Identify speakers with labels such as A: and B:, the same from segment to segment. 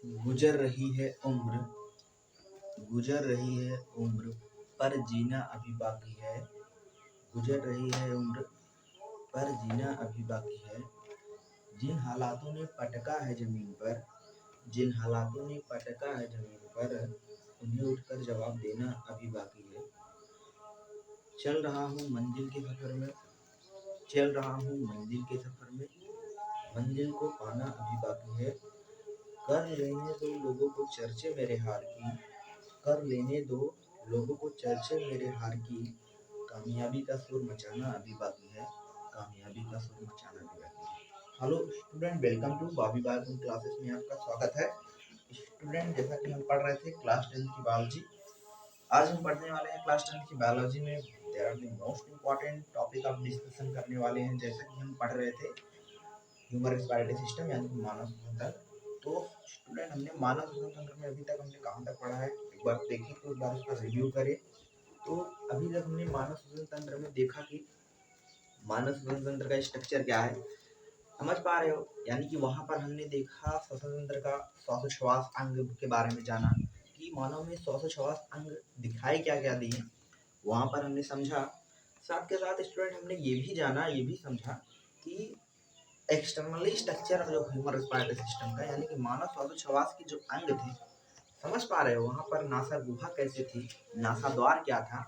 A: गुजर रही है उम्र, गुजर रही है उम्र, पर जीना अभी बाकी है। गुजर रही है उम्र, पर जीना अभी बाकी है। जिन हालातों ने पटका है जमीन पर, जिन हालातों ने पटका है जमीन पर, उन्हें उठकर जवाब देना अभी बाकी है। चल रहा हूँ मंजिल के सफर में, चल रहा हूँ मंजिल के सफर में, मंजिल को पाना अभी बाकी है। कर लेने दो लोगों को चर्चे मेरे हार की, कर लेने दो लोगों को चर्चे मेरे हार की। कामयाबी का सुर मचाना अभी बाकी है, कामयाबी का सुर मचाना अभी बाकी है। Hello student, welcome to Bobby biology classes में आपका स्वागत है। स्टूडेंट, जैसा कि हम पढ़ रहे थे क्लास 10 की बायोलॉजी, आज हम पढ़ने वाले हैं क्लास 10 की बायोलॉजी में there are the most important topic of discussion करने वाले हैं। जैसा कि हम पढ़ रहे थे ह्यूमन रेस्पिरेटरी सिस्टम यानी कि मानव श्वसन तंत्र। तो स्टूडेंट, हमने मानव श्वसन तंत्र में अभी तक हमने कहाँ तक पढ़ा है, एक बार देखें तो एक बार उसका रिव्यू करें। तो अभी तक हमने मानव श्वसन तंत्र में देखा कि मानव श्वसन तंत्र का स्ट्रक्चर क्या है, समझ पा रहे हो। यानी कि वहां पर हमने देखा श्वसन तंत्र का श्वासोच्छ्वास अंग के बारे में जाना कि मानव में श्वासोच्छ्वास अंग दिखाई क्या क्या दिए, वहां पर हमने समझा। साथ के साथ स्टूडेंट हमने ये भी जाना, ये भी समझा कि एक्सटर्नली स्ट्रक्चर जो ह्यूमन रेस्पिरेटरी सिस्टम का यानी कि मानव श्वासोच्छ्वास के जो अंग थे, समझ पा रहे हो, वहां पर नासा गुहा कैसे थी, नासा द्वार क्या था।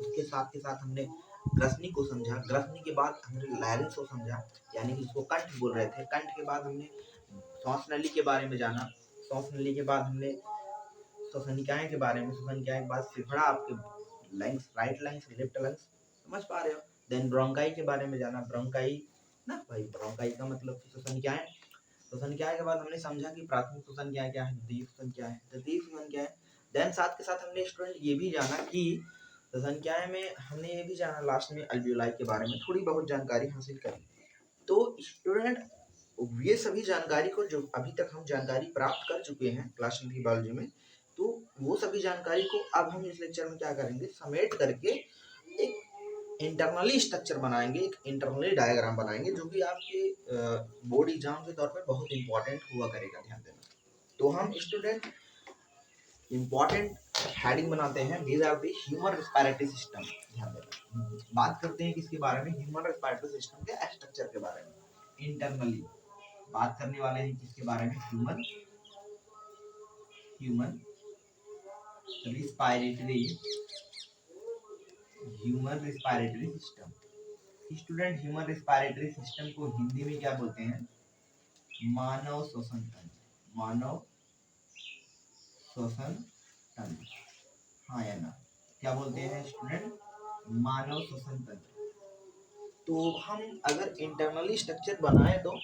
A: उसके साथ के साथ हमने ग्रसनी को समझा, ग्रसनी के बाद हमने लैरिंग्स को समझा यानी कि इसको कंठ बोल रहे थे। कंठ के बाद हमने श्वास नली के बारे में जाना, श्वास नली के बाद हमने श्वसनिकाएं के बारे में, श्वसनिकाएं के बाद फेफड़ा, आपके lungs, right lungs, left lungs, समझ पा रहे हो। देन ब्रोंकाई के बारे में जाना, ब्रोंकाई ना भाई, ब्रोंकाई का मतलब श्वसनिकाएं। श्वसनिकाएं के बाद हमने समझा कि प्राथमिक श्वसन क्या है, द्वितीय श्वसन क्या है, तृतीय श्वसन क्या है। देन साथ के साथ हमने स्टूडेंट ये भी जाना कि श्वसनिकाएं में हमने ये भी जाना लास्ट में अल्वियोलाई के बारे में थोड़ी बहुत जानकारी हासिल करी। तो स्टूडेंट, ये सभी जानकारी को जो अभी तक हम जानकारी प्राप्त कर चुके हैं क्लास 10 की बायोलॉजी में, तो वो सभी जानकारी को अब हम इस लेक्चर में क्या करेंगे, समेट करके एक इंटरनली स्ट्रक्चर बनाएंगे, एक इंटरनली डायग्राम बनाएंगे जो कि आपके बोर्ड एग्जाम के तौर पर बहुत इंपॉर्टेंट हुआ करेगा, ध्यान देना। तो हम स्टूडेंट इंपॉर्टेंट हेडिंग बनाते हैं, these are the human respiratory system. ध्यान देना, बात करते हैं किसके बारे में, ह्यूमन रेस्पिरेटरी सिस्टम के स्ट्रक्चर के बारे में। इंटरनली बात करने वाले हैं किसके बारे में, human respiratory, human respiratory system. Student, human respiratory system को हिंदी में क्या बोलते हैं, मानव श्वसन तंत्र, मानव श्वसन तंत्र, हाँ या ना, क्या बोलते हैं स्टूडेंट, मानव श्वसन तंत्र। तो हम अगर इंटरनली स्ट्रक्चर बनाए तो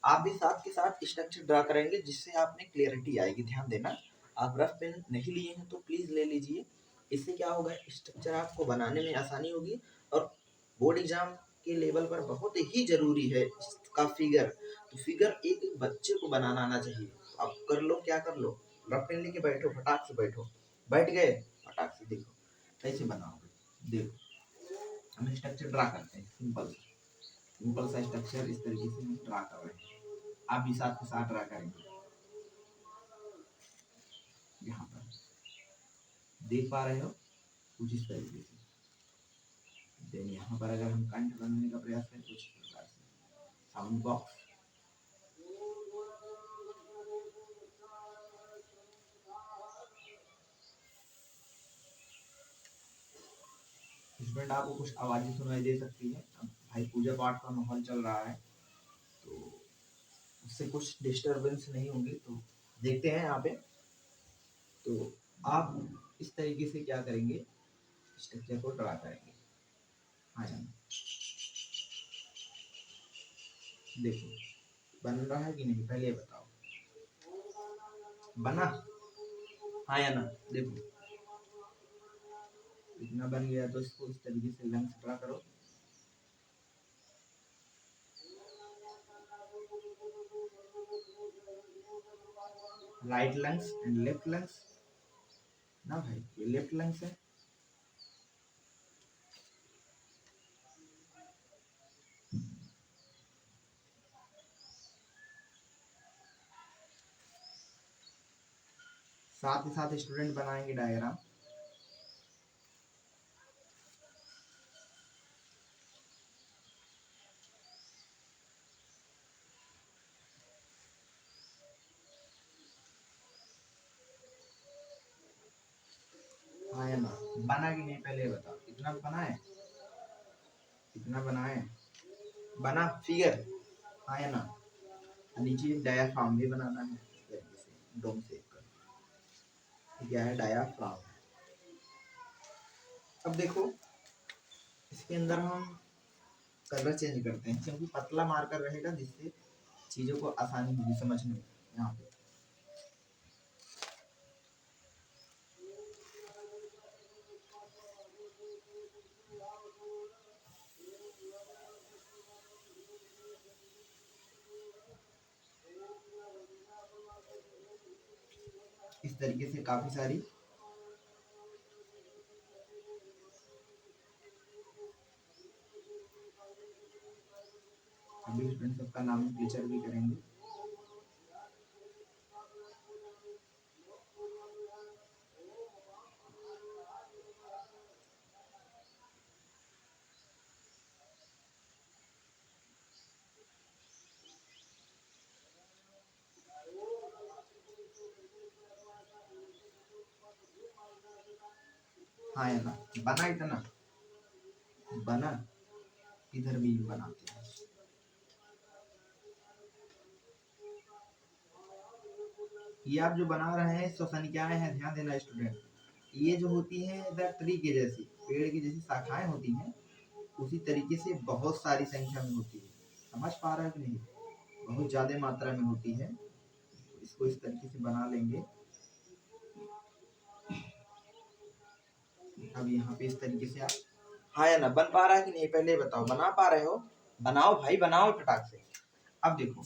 A: आप भी साथ के साथ स्ट्रक्चर ड्रा करेंगे जिससे आप में क्लियरिटी आएगी। ध्यान देना, आप रफ पेन नहीं लिए हैं तो प्लीज ले लीजिए, इससे क्या होगा, स्ट्रक्चर आपको बनाने में आसानी होगी। और बोर्ड एग्जाम के लेवल पर बहुत ही जरूरी है इसका फिगर। तो फिगर एक एक बच्चे को बनाना आना चाहिए। आप कर लो, क्या कर लो, रफ पेन लेके बैठो, फटाक से बैठो, बैठ गए, फटाक से देखो कैसे बनाओगे। देखो हम स्ट्रक्चर ड्रा करते हैं, सिंपल सा स्ट्रक्चर इस तरीके से हम ड्रा कर रहे हैं, आप भी साथ के साथ ड्रा करेंगे। यहाँ पर देख पा रहे हो कुछ इस तरीके से। देन यहाँ पर अगर हम कंठ बनाने का प्रयास करें कुछ प्रकार से, साउंड बॉक्स, स्टूडेंट आपको कुछ आवाजें सुनाई दे सकती है। अब भाई पूजा पाठ का माहौल चल रहा है तो उससे कुछ डिस्टरबेंस नहीं होंगी, तो देखते हैं यहाँ पे। तो आप इस तरीके से क्या करेंगे, स्ट्रक्चर को ड्रा करेंगे। हाँ यार, देखो बन रहा है कि नहीं, पहले बताओ, बना, हाँ या ना। देखो इतना बन गया तो इसको इस तरीके से लंग्स ड्रा करो। Right lungs and left lungs ना भाई, ये लेफ्ट लंग्स है, साथ ही साथ स्टूडेंट बनाएंगे डायग्राम। हाँ या ना, बना कि नहीं पहले बताओ, कितना बनाए, कितना बनाए, बना फिगर, हाँ या ना। नीचे डायाफ्राम भी बनाना है इस तरीके से डोम सेव कर, क्या है डायाफ्राम। अब देखो इसके अंदर हम कलर चेंज करते हैं, क्योंकि पतला मार्कर रहेगा जिससे चीजों को आसानी होगी समझने में। यहाँ पे इस तरीके से काफी सारी अभी स्टूडेंट सबका नाम क्लियर भी करेंगे। हाँ या ना, बना इतना, बना, इधर भी बनाते हैं। ये आप जो बना रहे हैं संख्याएं हैं, ध्यान देना स्टूडेंट, ये जो होती है इधर ट्री के जैसी, पेड़ की जैसी शाखाएं होती हैं, उसी तरीके से बहुत सारी संख्या में होती है। समझ पा रहे हो कि नहीं, बहुत ज्यादा मात्रा में होती है। इसको इस तरीके से बना लेंगे। अब यहाँ पे इस तरीके से आप, हाँ या ना, बन पा रहा है कि नहीं पहले बताओ, बना पा रहे हो, बनाओ भाई बनाओ फटाक से। अब देखो,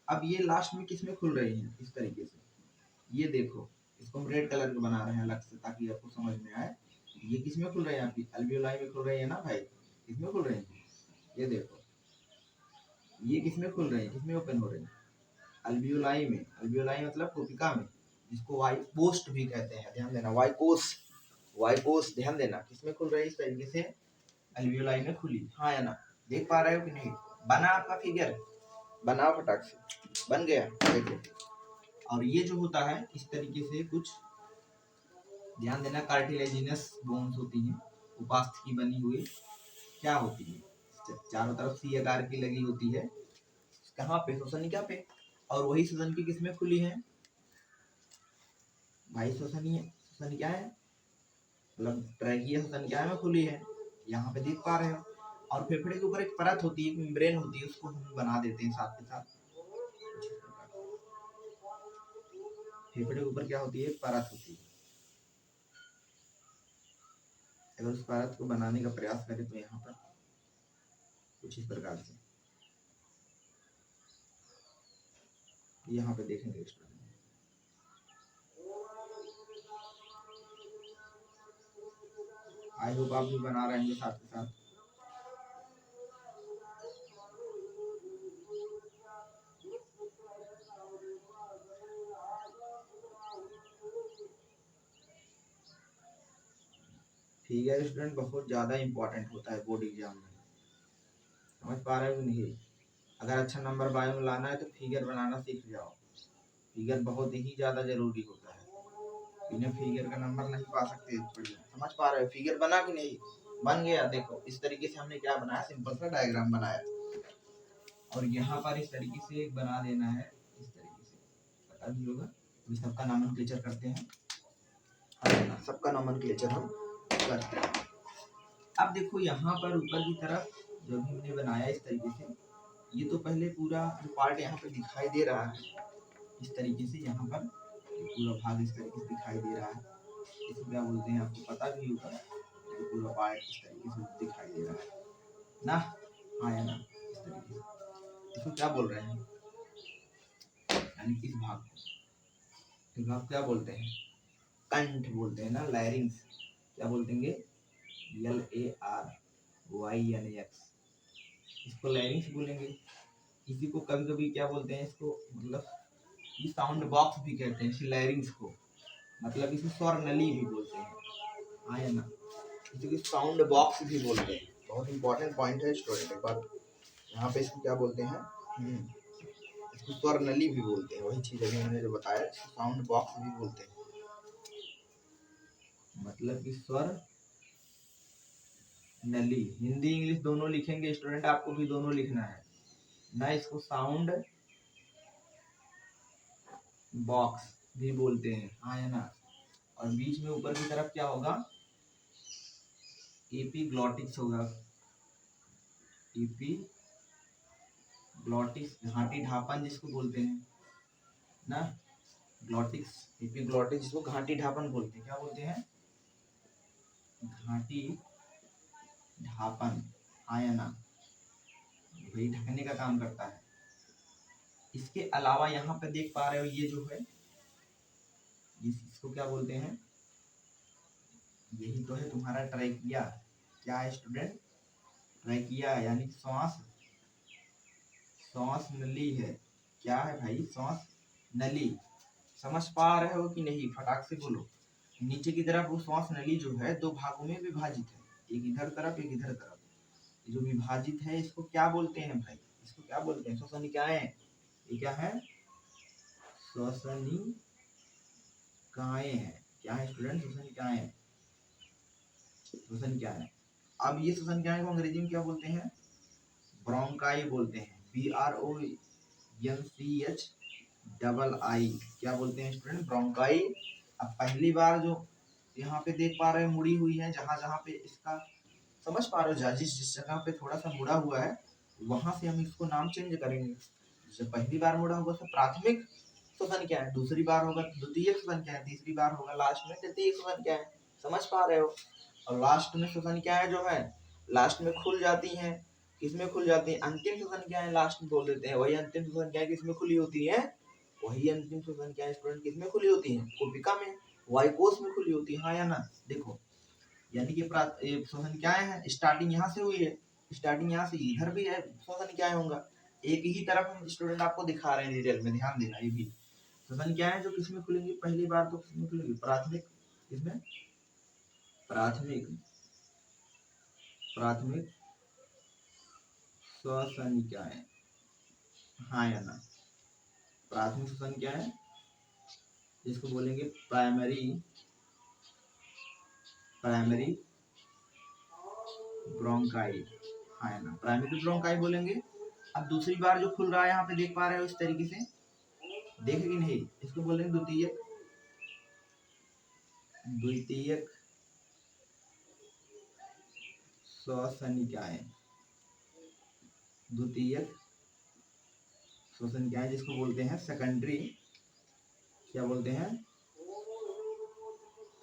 A: अब ये लास्ट में किसमें खुल रही है इस तरीके से, ये देखो इसको हम रेड कलर में बना रहे हैं अलग से ताकि आपको समझ में आए। ये किसमें खुल रही है, आपकी अल्वियोलाई में खुल रही है ना भाई, किसमें खुल रही है, ये देखो ये किसमें खुल रही है, किसमें ओपन हो रही है, अल्वियोलाई में। अल्वियोलाई मतलब कोशिका में, जिसको वाई पोस्ट भी कहते हैं, ध्यान देना, वाई कोस, वाई कोस, ध्यान देना, किसमें खुल रही है इस तरीके से, अल्वियोलाई में खुली। हाँ या ना, देख पा रहे हो कि नहीं, बना आपका फिगर, बनाओ फटाक से, बन गया देखो। और ये जो होता है इस तरीके से कुछ ध्यान देना, कार्टिलेजिनस बोन्स होती हैं, उपास्थ की बनी हुई, क्या होती है, चारों तरफ सी आकार की लगी होती है, कहाँ पे, श्वसनिका पे। और वही श्वसनिका किसमें खुली है भाई, श्वसनिका है, मतलब ट्रैकिया श्वसनिका में खुली है, यहाँ पे देख पा रहे हो। और फेफड़े के ऊपर एक परत होती है, मेम्ब्रेन होती है, उसको हम बना देते हैं साथ के साथ। फेफड़े के ऊपर क्या होती है, परत होती है। अगर उस परत को बनाने का प्रयास करें तो यहाँ पर कुछ इस प्रकार से यहाँ पे देखेंगे स्टूडेंट, आई होप आप भी बना रहे हैं साथ के साथ। ठीक है स्टूडेंट, बहुत ज़्यादा इम्पोर्टेंट होता है बोर्ड एग्जाम में, समझ पा रहे हो कि नहीं। अगर अच्छा नंबर बायो में लाना है तो फिगर बनाना सीख जाओ, फिगर बहुत ही ज़्यादा जरूरी होता है, बिना फिगर का नंबर नहीं पा सकते। समझ पा रहे हो, फिगर बना कि नहीं, बन गया। देखो इस तरीके से हमने क्या बनाया, सिंपल सा डायग्राम बनाया, और यहाँ पर इस तरीके से एक बना देना है, इस तरीके से पता भी होगा। सबका नॉमेनक्लेचर करते हैं, सबका नॉमेनक्लेचर हम करते हैं। अब देखो यहाँ पर ऊपर की तरफ जो भी हमने बनाया इस तरीके से, ये तो पहले पूरा जो पार्ट यहाँ पे दिखाई दे रहा है इस तरीके से, यहाँ पर पूरा भाग इस तरीके से दिखाई दे रहा है, इसको क्या बोलते हैं आपको पता भी होगा, तो पूरा पार्ट इस तरीके से दिखाई दे रहा है ना, हाँ या ना, इस तरीके से इसको क्या बोल रहे हैं, यानी इस भाग को, इस भाग क्या बोलते हैं, कंठ बोलते हैं ना, लैरिंग्स, क्या बोलते हैं, LARYNX, इसको लैरिंग्स बोलेंगे। इसी को कभी कभी क्या बोलते हैं, इसको मतलब ये साउंड बॉक्स भी कहते हैं, इसी लैरिंग्स को, मतलब इसे स्वर नली भी बोलते हैं, हाँ या ना। इसे साउंड बॉक्स भी बोलते हैं। बहुत इंपॉर्टेंट पॉइंट है स्टूडेंट, एक बार यहाँ पे इसको क्या बोलते हैं, इसको स्वर नली भी बोलते हैं। वही चीज अभी मैंने जो बताया, इसको साउंड बॉक्स भी बोलते हैं। मतलब कि स्वर नली, हिंदी इंग्लिश दोनों लिखेंगे स्टूडेंट, आपको भी दोनों लिखना है ना। इसको साउंड बॉक्स भी बोलते हैं, हाँ या ना। और बीच में ऊपर की तरफ क्या होगा, एपीग्लॉटिक्स होगा। एपीग्लॉटिक्स घाटी ढापन जिसको बोलते हैं ना, ग्लॉटिक्स, एपीग्लॉटिक्स जिसको घाटी ढापन बोलते हैं। क्या बोलते हैं, घाटी ढापन, हाँ या ना। वही ढकने का काम करता है। इसके अलावा यहाँ पे देख पा रहे हो, ये जो है इसको क्या बोलते हैं, यही तो है तुम्हारा ट्रैकिया। क्या है स्टूडेंट, ट्रैकिया यानी श्वास, श्वास नली है। क्या है भाई, श्वास नली। समझ पा रहे हो कि नहीं, फटाक से बोलो। नीचे की तरफ वो श्वास नली जो है दो भागों में विभाजित है, एक इधर तरफ एक इधर तरफ। जो विभाजित है इसको क्या बोलते हैं भाई, इसको क्या बोलते हैं, श्वसनिकाएं। ये क्या है, श्वसनिकाएं है। क्या है स्टूडेंट, श्वसनिकाएं, श्वसनिकाएं। अब ये श्वसनिकाएं को अंग्रेजी में क्या बोलते हैं, ब्रोंकाई बोलते हैं। BRONCHII, क्या बोलते हैं स्टूडेंट, ब्रोंकाई। अब पहली बार जो यहाँ पे देख पा रहे हैं मुड़ी हुई है, जहां जहां पे इसका समझ पा रहे हो, जिस जिस जगह पे थोड़ा सा मुड़ा हुआ है वहां से हम इसको नाम चेंज करेंगे। जैसे पहली बार मुड़ा होगा तो प्राथमिक श्वसन क्या है, दूसरी बार होगा द्वितीय श्वसन क्या है, तीसरी बार होगा लास्ट में तृतीय श्वसन क्या है। समझ पा रहे हो। और लास्ट में श्वसन क्या है, जो है लास्ट में खुल जाती है। किसमें खुल जाती है, अंतिम श्वसन क्या है, लास्ट में बोल देते हैं। वही अंतिम श्वसन क्या है, किसमें खुली होती है, वही अंतिम श्वसन क्या है स्टूडेंट, किसमें खुली होती है, कोशिका में, वायुकोश में खुली होती है, हाँ या ना। देखो, यानी कि श्वसन क्या है, स्टार्टिंग यहाँ से हुई है, स्टार्टिंग यहाँ से इधर भी है, श्वसन क्या होगा। एक ही तरफ हम स्टूडेंट आपको दिखा रहे हैं डिटेल में, ध्यान देना। ये भी श्वसन क्या है जो किसमें खुलेंगे, पहली बार तो किसमें खुलेंगे, प्राथमिक, किसमें, प्राथमिक, प्राथमिक श्वसनिकाएं, हाँ या ना। प्राथमिक श्वसन क्या है, जिसको बोलेंगे प्राइमरी, प्राइमरी ब्रोंकाई, हाँ या ना, प्राइमरी ब्रोंकाई बोलेंगे। अब दूसरी बार जो खुल रहा है यहाँ पे देख पा रहे हो इस तरीके से, देखेगी नहीं, इसको बोलेंगे द्वितीयक, द्वितीयक श्वसनिकाएं, द्वितीयक श्वसनिकाएं जिसको बोलते हैं सेकेंडरी, क्या बोलते हैं,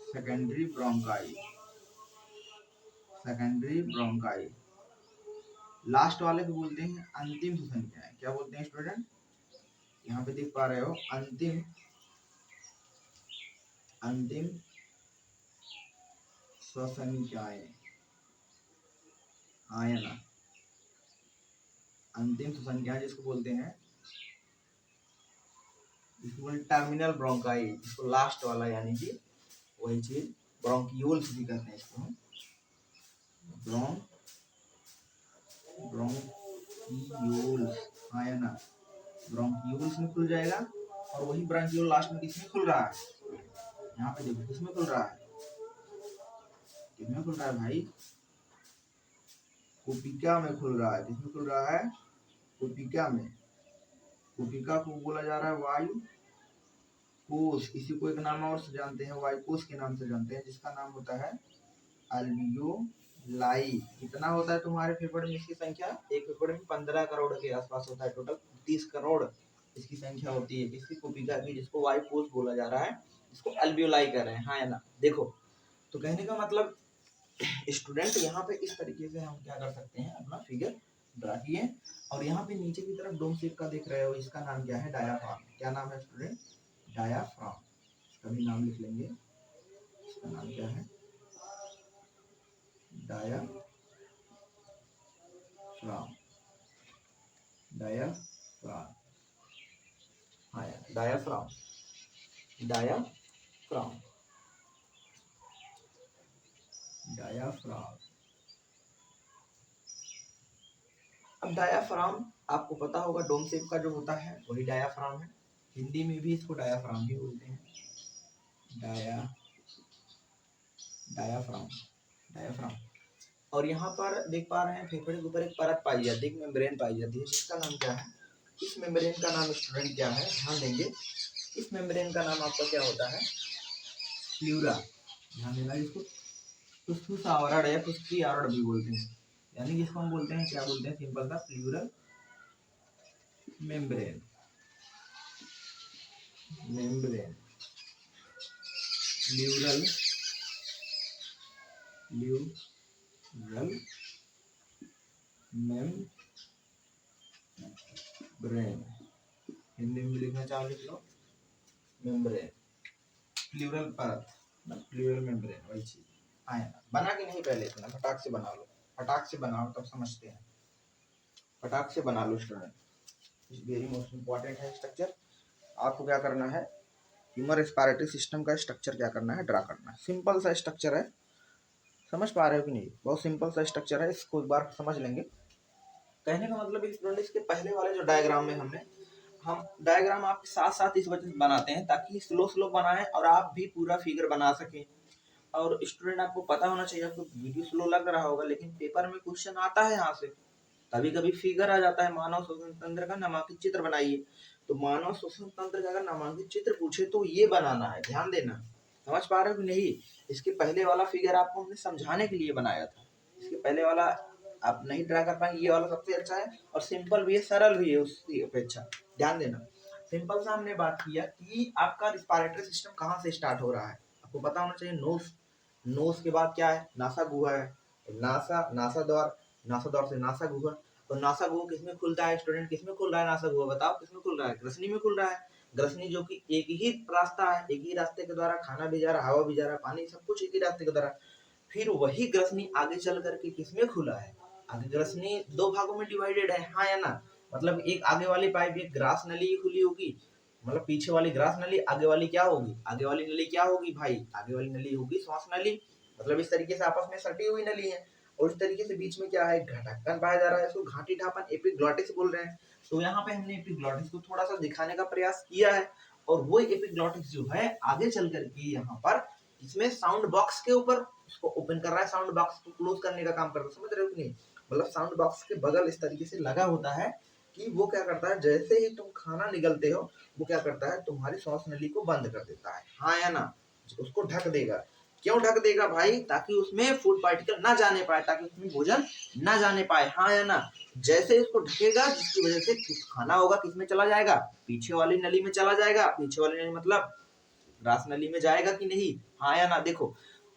A: secondary bronchi, secondary bronchi. Last वाले को बोलते हैं अंतिम श्वसनिकाएं। क्या बोलते हैं स्टूडेंट, यहाँ पे देख पा रहे हो अंतिम, अंतिम श्वसनिकाएं, हाँ या ना। अंतिम श्वसनिकाएं जिसको बोलते हैं, इसको बोलते टर्मिनल ब्रोंकाई, इसको लास्ट वाला, यानी कि वही चीज ब्रोंकियोल्स भी कहते हैं इसको हम, ब्रोंकियोल्स, हाँ या ना। ब्रोंकियोल्स में खुल जाएगा। और वही ब्रोंकियोल लास्ट में किसमें खुल रहा है, यहाँ पे देखो किसमें खुल रहा है, किसमें खुल रहा है भाई, कुपिका में खुल रहा है। किसमें खुल रहा है, कुपिका में। कुपिका को बोला जा रहा है वायु कोश, इसी को एक नाम और से जानते हैं, वायुकोश के नाम से जानते हैं, जिसका नाम होता है अल्वियोलाई। कितना होता है तुम्हारे फेफड़े में इसकी संख्या, एक फेफड़े में 15 करोड़ के आसपास होता है, टोटल 30 करोड़ इसकी संख्या होती है, किसकी, कोशिका की, जिसको वायुकोश बोला जा रहा है, जिसको अल्वियोलाई कह रहे हैं, हाँ या ना। देखो, तो कहने का मतलब स्टूडेंट यहाँ पे इस तरीके से हम क्या कर सकते हैं, अपना फिगर ड्रा किए। और यहाँ पे नीचे की तरफ डोम शेप का देख रहे हो, इसका नाम क्या है, डायाफ्राम। क्या नाम है स्टूडेंट, डायाफ्राम। इसका भी नाम लिख लेंगे, इसका नाम क्या है, डायाफ्राम, डायाफ्राम, हाँ यार, डायाफ्राम, डायाफ्राम। From, diaphragm. अब डायाफ्राम आपको पता होगा डोम शेप का जो होता है वही डायाफ्राम है। हिंदी में भी इसको डायाफ्राम ही बोलते हैं। Diaphragm, diaphragm. और यहाँ पर देख पा रहे हैं फेफड़े के ऊपर एक परत पाई जाती है, एक मेम्ब्रेन पाई जाती है, जिसका नाम क्या है? इस मेम्ब्रेन का नाम स्टूडेंट क्या है? ध्यान देंगे, इस मेम्ब्रेन का नाम आपका क्या होता है? प्लूरा। ध्यान देना, इसको फुसफुस आवरण या फुसफुसी आवरण भी बोलते हैं, यानी जिसको हम बोलते हैं, क्या बोलते हैं? सिंपल सा pleural membrane, membrane, pleural, pleural membrane. Hindi में लिखना चाहो लिख लो, मेम्ब्रेन, प्लूरल परत, प्लूरल मेम्ब्रेन, वही चीज। आया बना कि नहीं? पहले इतना फटाक से बना लो, फटाक से बनाओ तब समझते हैं। फटाक से बना लो स्टूडेंट, वेरी मोस्ट इंपॉर्टेंट है स्ट्रक्चर। आपको क्या करना है? ह्यूमन रेस्पिरेटरी सिस्टम का स्ट्रक्चर क्या करना है? ड्रा करना है। सिंपल सा स्ट्रक्चर है, समझ पा रहे हो कि नहीं? बहुत सिंपल सा स्ट्रक्चर है, इसको एक बार समझ लेंगे। कहने का मतलब स्टूडेंट, इसके पहले वाले जो डायग्राम में हम डायग्राम आपके साथ साथ इस वजह से बनाते हैं ताकि स्लो स्लो बनाएं और आप भी पूरा फिगर बना सकें। और स्टूडेंट आपको पता होना चाहिए, आपको वीडियो स्लो लग रहा होगा लेकिन पेपर में क्वेश्चन आता है यहाँ से, कभी कभी फिगर आ जाता है। मानव श्वसन तंत्र का नामांकित चित्र बनाइए, तो मानव श्वसन तंत्र का अगर नामांकित चित्र पूछे तो ये बनाना है, ध्यान देना। समझ पा रहे हो कि नहीं? इसके पहले वाला फिगर आपको हमने समझाने के लिए बनाया था, इसके पहले वाला आप नहीं ड्रा कर पाएंगे, ये वाला सबसे अच्छा है और सिंपल भी है, सरल भी है उसकी अपेक्षा। ध्यान देना, सिंपल सा हमने बात किया कि आपका रिस्पिरेटरी सिस्टम कहाँ से स्टार्ट हो रहा है, आपको पता होना चाहिए। नोज, नोज के बाद क्या है? नासा गुहा है, नासा, नासा द्वार, नासा द्वार से नासा गुहा। तो नासा गुहा किसमें खुलता है स्टूडेंट? किसमें खुल रहा है नासा गुहा? बताओ किसमें खुल रहा है? ग्रसनी में खुल रहा है। ग्रसनी जो कि एक ही रास्ता है, एक ही रास्ते के द्वारा खाना भी जा रहा है, हवा भी जा रहा है, पानी सब कुछ एक ही रास्ते के द्वारा। फिर वही ग्रसनी आगे चल करके किसमें खुला है? आगे ग्रसनी दो भागों में डिवाइडेड है, हाँ या ना? मतलब एक आगे वाली पाइप, एक ग्रास नली खुली होगी, मतलब पीछे वाली ग्रास नली, आगे वाली क्या होगी? आगे वाली नली क्या होगी भाई? आगे वाली नली होगी श्वास नली। मतलब इस तरीके से आपस में सटी हुई नली है और इस तरीके से बीच में क्या है? ढक्कन पाया जा रहा है, इसको घाटी ढापन एपिग्लॉटिस बोल रहे हैं। तो यहाँ पे हमने एपिग्लॉटिस को थोड़ा सा दिखाने का प्रयास किया है और वो एपिग्लॉटिस जो है आगे चल करके यहाँ पर इसमें साउंड बॉक्स के ऊपर उसको ओपन कर रहा है, साउंड बॉक्स को क्लोज करने का काम करता है। समझ रहे हो कि नहीं? मतलब साउंड बॉक्स के बगल इस तरीके से लगा होता है कि वो क्या करता है, जैसे ही तुम खाना निगलते हो वो क्या करता है? तुम्हारी श्वास नली को बंद कर देता है, हाँ या ना? उसको ढक देगा। क्यों ढक देगा भाई? ताकि उसमें फूड पार्टिकल ना जाने पाए, ताकि उसमें भोजन ना जाने पाए, हाँ या ना? जैसे इसको ढकेगा जिसकी वजह से खाना होगा किसमें चला जाएगा? पीछे वाली नली में चला जाएगा। पीछे वाली नली मतलब ग्रास नली में जाएगा कि नहीं, हाँ या ना? देखो,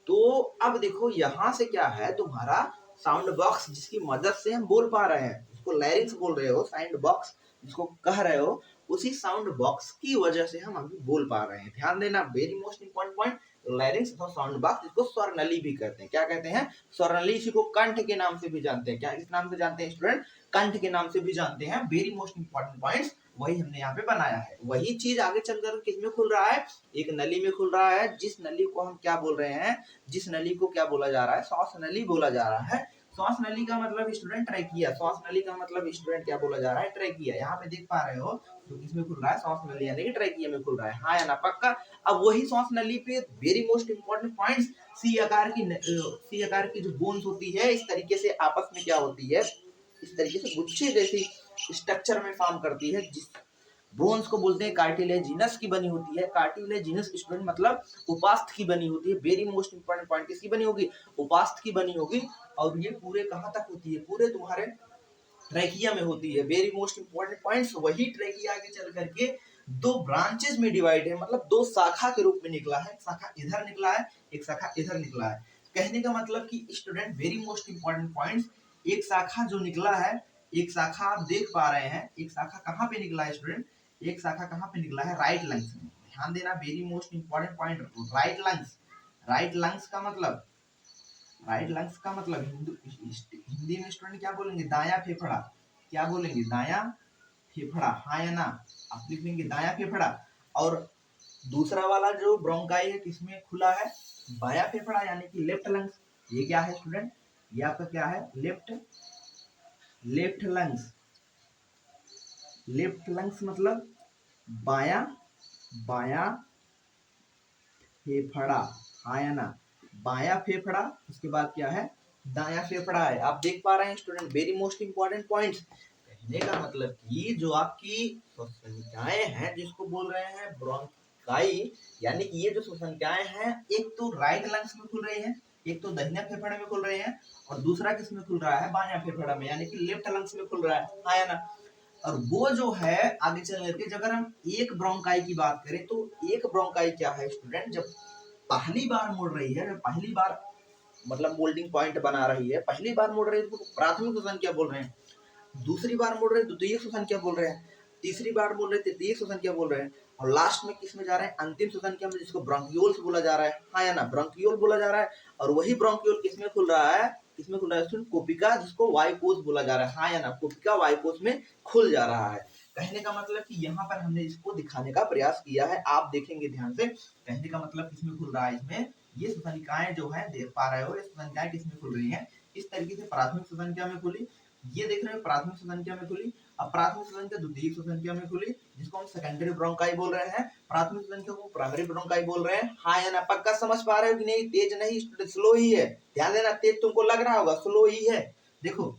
A: तो अब देखो यहाँ से क्या है, तुम्हारा साउंड बॉक्स जिसकी मदद से हम बोल पा रहे हैं, उसको लैरिंग्स बोल रहे हो, साउंड बॉक्स जिसको कह रहे हो, उसी साउंड बॉक्स की वजह से हम अभी बोल पा रहे हैं। ध्यान देना, वेरी मोस्ट इंपॉर्टेंट पॉइंट, लैरिंग्स और साउंड बॉक्स, जिसको स्वर नली भी कहते हैं। क्या कहते हैं? स्वर नली। इसी को कंठ के नाम से भी जानते हैं। क्या किस नाम से जानते हैं स्टूडेंट? कंठ के नाम से भी जानते हैं। वेरी मोस्ट इंपॉर्टेंट पॉइंट्स वही हमने यहाँ पे बनाया है। वही चीज आगे चलकर किसमें खुल रहा है? एक नली में खुल रहा है, जिस नली को हम क्या बोल रहे हैं? जिस नली को क्या बोला जा रहा है? श्वास नली बोला जा रहा है। श्वास नली का मतलब स्टूडेंट ट्रैकिया। श्वास नली का मतलब स्टूडेंट क्या बोला जा रहा है? ट्रैकिया। यहाँ पे देख पा रहे हो तो किसमें खुल रहा है? श्वास नली यानी कि ट्रैकिया में खुल रहा है, हाँ या ना? पक्का। अब वही श्वास नली पे वेरी मोस्ट इंपॉर्टेंट पॉइंट्स, सी आकार की जो बोन्स होती है इस तरीके से आपस में क्या होती है? इस तरीके से गुच्छे जैसी स्ट्रक्चर में फॉर्म करती है, जिस बोन्स को बोलते हैं कार्टिलेजिनस की बनी होती है। कार्टिलेजिनस स्टूडेंट मतलब उपास्थ की बनी होती है। वेरी मोस्ट इंपॉर्टेंट पॉइंट, किसकी बनी होगी? उपास्थ की बनी होगी। और ये पूरे कहाँ तक होती है? पूरे तुम्हारे ट्रैकिया में होती है। वेरी मोस्ट इंपॉर्टेंट पॉइंट्स, वही ट्रैकिया आगे चल करके दो ब्रांचेस में डिवाइड है, मतलब दो शाखा के रूप में निकला है। शाखा इधर निकला है, एक शाखा इधर निकला है। कहने का मतलब कि student very most important points, एक शाखा जो निकला है, एक शाखा आप देख पा रहे हैं, एक शाखा कहाँ पे निकला है स्टूडेंट? एक शाखा कहाँ पे निकला है? राइट लंग्स में। ध्यान देना, very most important point, right lungs. Right lungs का मतलब, राइट लंग्स का मतलब हिंदी में स्टूडेंट क्या बोलेंगे? दाया फेफड़ा। क्या बोलेंगे? दाया फेफड़ा, हाँ या ना? आप लिखेंगे दाया फेफड़ा। और दूसरा वाला जो ब्रोंकाई है किसमें खुला है, बाया फेफड़ा यानी कि लेफ्ट लंग्स। ये क्या है स्टूडेंट, ये आपका क्या है, लेफ्ट लंग्स। लेफ्ट लंग्स मतलब बाया बाया फेफड़ा, आया ना, बाया फेफड़ा, उसके बाद क्या है, दाया फेफड़ा है। आप देख पा रहे हैं student, very most important points. कहने का मतलब कि जो आपकी संख्याएं हैं जिसको बोल रहे हैं ब्रोंकाई, यानी कि ये जो संख्याएं हैं एक तो राइट लंग्स में खुल रही है, एक तो दाहिने फेफड़े में खुल रही है, और दूसरा किसमें खुल रहा है, बाया फेफड़ा में, यानी कि लेफ्ट लंग्स में खुल रहा है, आया ना। और वो जो है आगे चल करके, अगर हम एक ब्रोंकाई की बात करें तो एक ब्रोंकाई क्या है स्टूडेंट, जब पहली बार मुड़ रही है, पहली बार मतलब मोल्डिंग पॉइंट बना रही है, पहली बार मुड़ रही है तो प्राथमिक श्वसन क्या बोल रहे हैं, दूसरी बार मुड़ रहे हैं द्वितीय श्वसन क्या बोल रहे हैं, तीसरी बार मुड़ रहे तृतीय श्वसन क्या बोल रहे हैं, और लास्ट में किस में जा रहे हैं, अंतिम श्वसन क्या में, जिसको ब्रोंकियोल्स बोला जा रहा है, हाँ या ना, ब्रोंकियोल बोला जा रहा है। और वही ब्रोंकियोल किसमें खुल रहा है, किसमें खुल रहा है, कोपिका, जिसको वायुकोश बोला जा रहा है, हाँ या ना, कोपिका वायुकोश में खुल जा रहा है। कहने का मतलब कि यहाँ पर हमने इसको दिखाने का प्रयास किया है, आप देखेंगे ध्यान से। कहने का मतलब किसमें खुल रहा है, इसमें ये श्वसनिकाएं जो है देख पा रहे हो, ये श्वसनिकाएं किसमें खुल रही हैं, इस तरीके से प्राथमिक श्वसनिका में खुली, ये देख रहे हो प्राथमिक श्वसनिका में खुली। अब प्राथमिक श्वसनिका द्वितीय श्वसनिका में खुली, जिसको हम सेकेंडरी ब्रोंकाई बोल रहे हैं, प्राथमिक श्वसनिका को प्राइमरी ब्रोंकाई बोल रहे हैं, हाँ या ना, पक्का समझ पा रहे हो कि नहीं, तेज नहीं स्लो ही है, ध्यान देना, तेज तुमको लग रहा होगा, स्लो ही है। देखो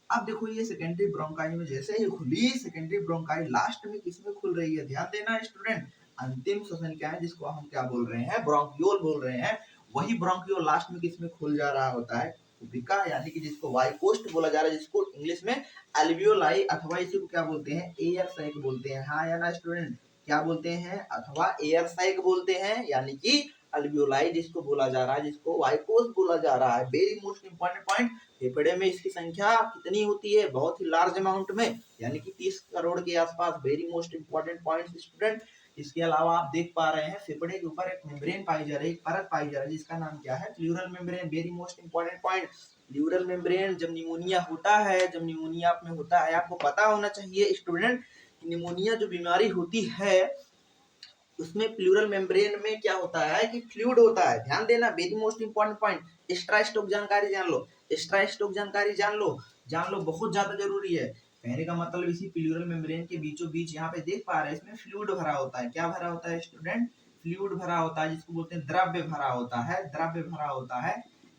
A: अब देखो, ये सेकेंडरी ब्रोंकाई में जैसे ही खुली, सेकेंडरी ब्रोंकाई लास्ट में किसमें खुल रही है, ध्यान देना स्टूडेंट, अंतिम श्वसनिका है जिसको हम क्या बोल रहे हैं, ब्रोंकियोल बोल रहे हैं। वही ब्रोंकियोल लास्ट में किसमें खुल जा रहा होता है, कोपिका, यानी कि जिसको वायुकोष्ठ बोला जा रहा है, जिसको इंग्लिश में एल्वियोलाई अथवा इसी को क्या बोलते हैं, एयर सैक बोलते हैं, हाँ या ना स्टूडेंट, क्या बोलते हैं, अथवा एयर सैक बोलते हैं, यानी कि अल्वियोलाई जिसको बोला जा रहा है, जिसको वायुकोष्ठ बोला जा रहा है। वेरी मोस्ट इंपॉर्टेंट पॉइंट, फेफड़े में इसकी संख्या कितनी होती है, बहुत ही लार्ज अमाउंट में, यानी कि 30 करोड़ के आसपास। Very most important point student. इसके अलावा आप देख पा रहे हैं फेफड़े के ऊपर एक मेम्ब्रेन पाई जा रही है, एक परत पाई जा रही है, जिसका नाम क्या है, pleural membrane. Very most important point, pleural membrane. जब निमोनिया होता है, जब निमोनिया आप में होता है, आपको पता होना चाहिए स्टूडेंट, निमोनिया जो बीमारी होती है उसमें प्लूरल मेम्ब्रेन में क्या होता है कि फ्लूइड होता है, ध्यान देना, very most important point. Extra stock जानकारी जान लो, एक्स्ट्रा स्टॉक जानकारी जान लो, बहुत ज्यादा जरूरी है। कहने का मतलब इसी प्लूरल मेम्ब्रेन के बीचों बीच यहाँ पे देख पा रहे हैं, इसमें फ्लूइड भरा होता है, क्या भरा होता है स्टूडेंट, फ्लूइड भरा होता है, जिसको बोलते हैं द्रव्य भरा होता है, द्रव्य भरा होता है।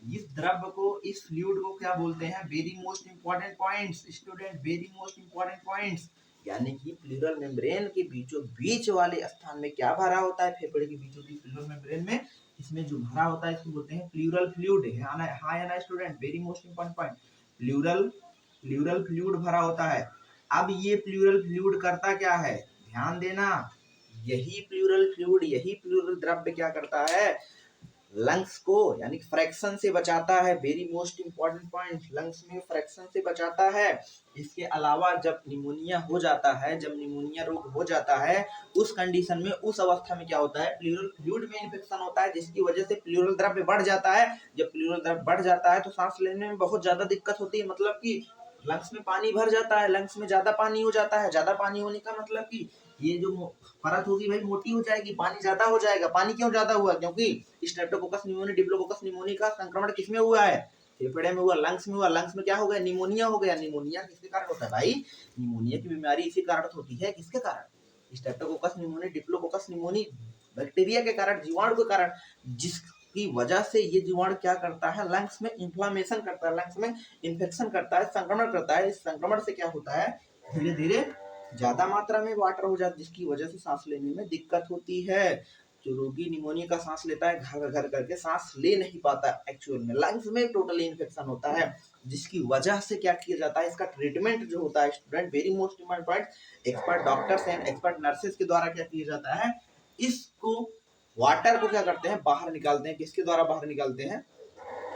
A: इस द्रव्य को, इस फ्लूइड को क्या बोलते हैं, very most important points student, very most important points. यानी कि प्लूरल मेम्ब्रेन के बीचों बीच वाले स्थान में क्या भरा होता है, फेफड़े के बीचों बीच प्लूरल मेम्ब्रेन में, इसमें जो भरा होता है इसको बोलते हैं प्लूरल फ्लूइड, हाँ या ना student, very most important point, pleural pleural fluid भरा होता है। अब ये प्लूरल फ्लूइड करता क्या है, ध्यान देना, यही प्लूरल फ्लूइड, यही प्लूरल द्रव्य क्या करता है, लंग्स को यानी फ्रैक्शन से बचाता है। Very most important point, lungs में फ्रैक्शन से बचाता है। इसके अलावा जब निमोनिया हो जाता है, जब निमोनिया रोग हो जाता है, उस कंडीशन में, उस अवस्था में क्या होता है, प्लूरल फ्लूइड में इन्फेक्शन होता है, जिसकी वजह से प्लूरल द्रव्य बढ़ जाता है। जब प्लूरल द्रव्य बढ़ जाता है तो सांस लेने में बहुत ज्यादा दिक्कत होती है, मतलब कि लंग्स में पानी भर जाता है, लंग्स में ज्यादा पानी हो जाता है। ज्यादा पानी होने का मतलब कि ये जो परत होगी भाई मोटी हो जाएगी, पानी ज्यादा हो जाएगा। पानी क्यों ज्यादा हुआ, क्योंकि स्ट्रेप्टोकोकस निमोनिया, डिप्लोकोकस निमोनिया का संक्रमण किसमें हुआ है, फेफड़े में हुआ, लंग्स में हुआ, लंग्स में क्या हो गया, निमोनिया हो गया। निमोनिया किसके कारण होता है भाई, निमोनिया की बीमारी इसी कारण होती है, किसके कारण, Streptococcus pneumonia, diplococcus pneumonia, bacteria के कारण, जीवाणु के कारण, जिसकी वजह से ये जीवाणु क्या करता है, लंग्स में इन्फ्लामेशन करता है, लंग्स में इन्फेक्शन करता है, संक्रमण करता है। इस संक्रमण से क्या होता है, धीरे धीरे ज्यादा मात्रा में वाटर हो जाता है, जिसकी वजह से सांस लेने में दिक्कत होती है। जो रोगी निमोनिया का सांस लेता है, घर घर करके सांस ले नहीं पाता, एक्चुअल में लंग्स में टोटली इन्फेक्शन होता है, जिसकी वजह से क्या किया जाता है, इसका ट्रीटमेंट जो होता है student, very most important point, expert doctors and expert nurses के द्वारा क्या किया जाता है, इसको वाटर को क्या करते हैं, बाहर निकालते हैं। किसके द्वारा बाहर निकालते हैं,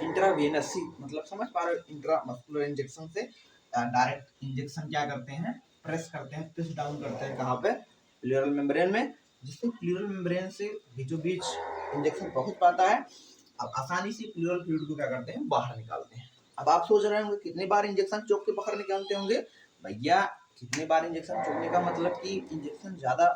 A: इंट्रावेनस, मतलब समझ पा रहे हो, इंट्रामस्कुलर इंजेक्शन से डायरेक्ट इंजेक्शन क्या करते हैं, प्रेस करते हैं, प्रेस डाउन करते हैं, कहाँ पे, प्लूरल मेम्ब्रेन में, जिससे प्लूरल मेम्ब्रेन से बीचों बीच इंजेक्शन पहुंच पाता है। अब आसानी से प्लूरल फ्लूइड को क्या करते हैं, बाहर निकालते हैं। अब आप सोच रहे होंगे कितने बार इंजेक्शन चौक के बाहर निकालते होंगे, भैया कितने बार इंजेक्शन चोकने का मतलब कि इंजेक्शन ज्यादा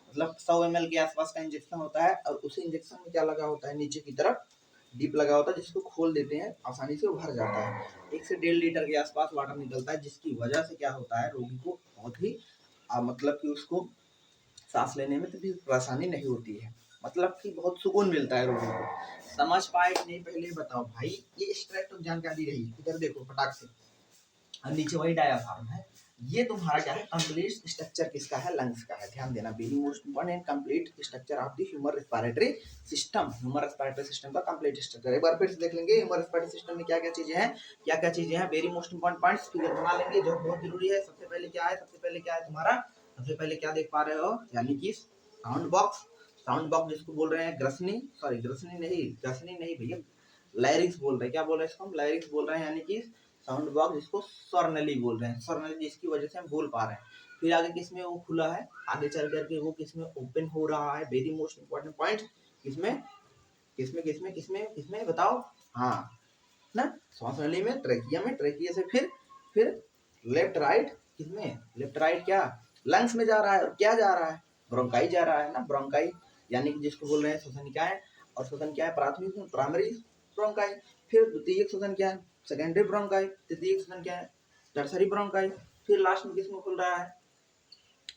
A: मतलब 100 ml के आसपास का इंजेक्शन होता है और उसी इंजेक्शन में क्या लगा होता है, नीचे की तरफ डीप लगा होता है, जिसको खोल देते हैं आसानी से वो भर जाता है। 1 से 1.5 लीटर के आसपास वाटर निकलता है, जिसकी वजह से क्या होता है, रोगी को बहुत ही मतलब कि उसको सांस लेने में तो भी परेशानी नहीं होती है, मतलब कि बहुत सुकून मिलता है रोगी को। समझ पाए कि नहीं पहले बताओ भाई। ये एक्सट्रैक्ट जानकारी रही, इधर देखो फटाक से, और नीचे वही डायाफ्राम है। ये तुम्हारा क्या है, कंप्लीट स्ट्रक्चर किसका है, लंग्स का है। ध्यान देना, very most important, complete structure of the human respiratory system. Human respiratory system का कंप्लीट स्ट्रक्चर एक बार फिर से देख लेंगे। ह्यूमन रेस्पिरेटरी सिस्टम में क्या क्या चीजें हैं, क्या क्या चीजें हैं, very most important points figure बना लेंगे जो बहुत जरूरी है। सबसे पहले क्या है, सबसे पहले क्या है तुम्हारा, सबसे पहले क्या देख पा रहे हो, यानी कि साउंड बॉक्स। साउंड बॉक्स जिसको बोल रहे हैं ग्रसनी, सॉरी ग्रसनी नहीं भैया, लैरिंग्स बोल रहे हैं। क्या बोल रहे हैं इसको हम, लैरिंग्स बोल रहे हैं, यानी कि साउंड बॉक्स जिसको स्वर नली बोल रहे हैं, स्वर नली जिसकी वजह से हम बोल पा रहे हैं। फिर आगे किसमें वो खुला है, आगे चल करके वो किसमें ओपन हो रहा है, वेरी मोस्ट इंपॉर्टेंट पॉइंट, किसमें किसमें किसमें किसमें किसमें बताओ, हाँ ना, श्वास नली में, ट्रेकिया में, ट्रेकिया से फिर लेफ्ट राइट, किसमें लेफ्ट राइट क्या, लंग्स में जा रहा है। और क्या जा रहा है, ब्रोंकाई जा रहा है ना, ब्रोंकाई यानी कि जिसको बोल रहे हैं श्वसन निकाय। और श्वसन क्या है, प्राथमिक प्राइमरी ब्रोंकाई। फिर द्वितीय श्वसन क्या है, सेकेंडरी ब्रोंकाई। तृतीय श्वसन क्या है, टर्सरी ब्रोंकाई। फिर लास्ट में किसमें खुल रहा है,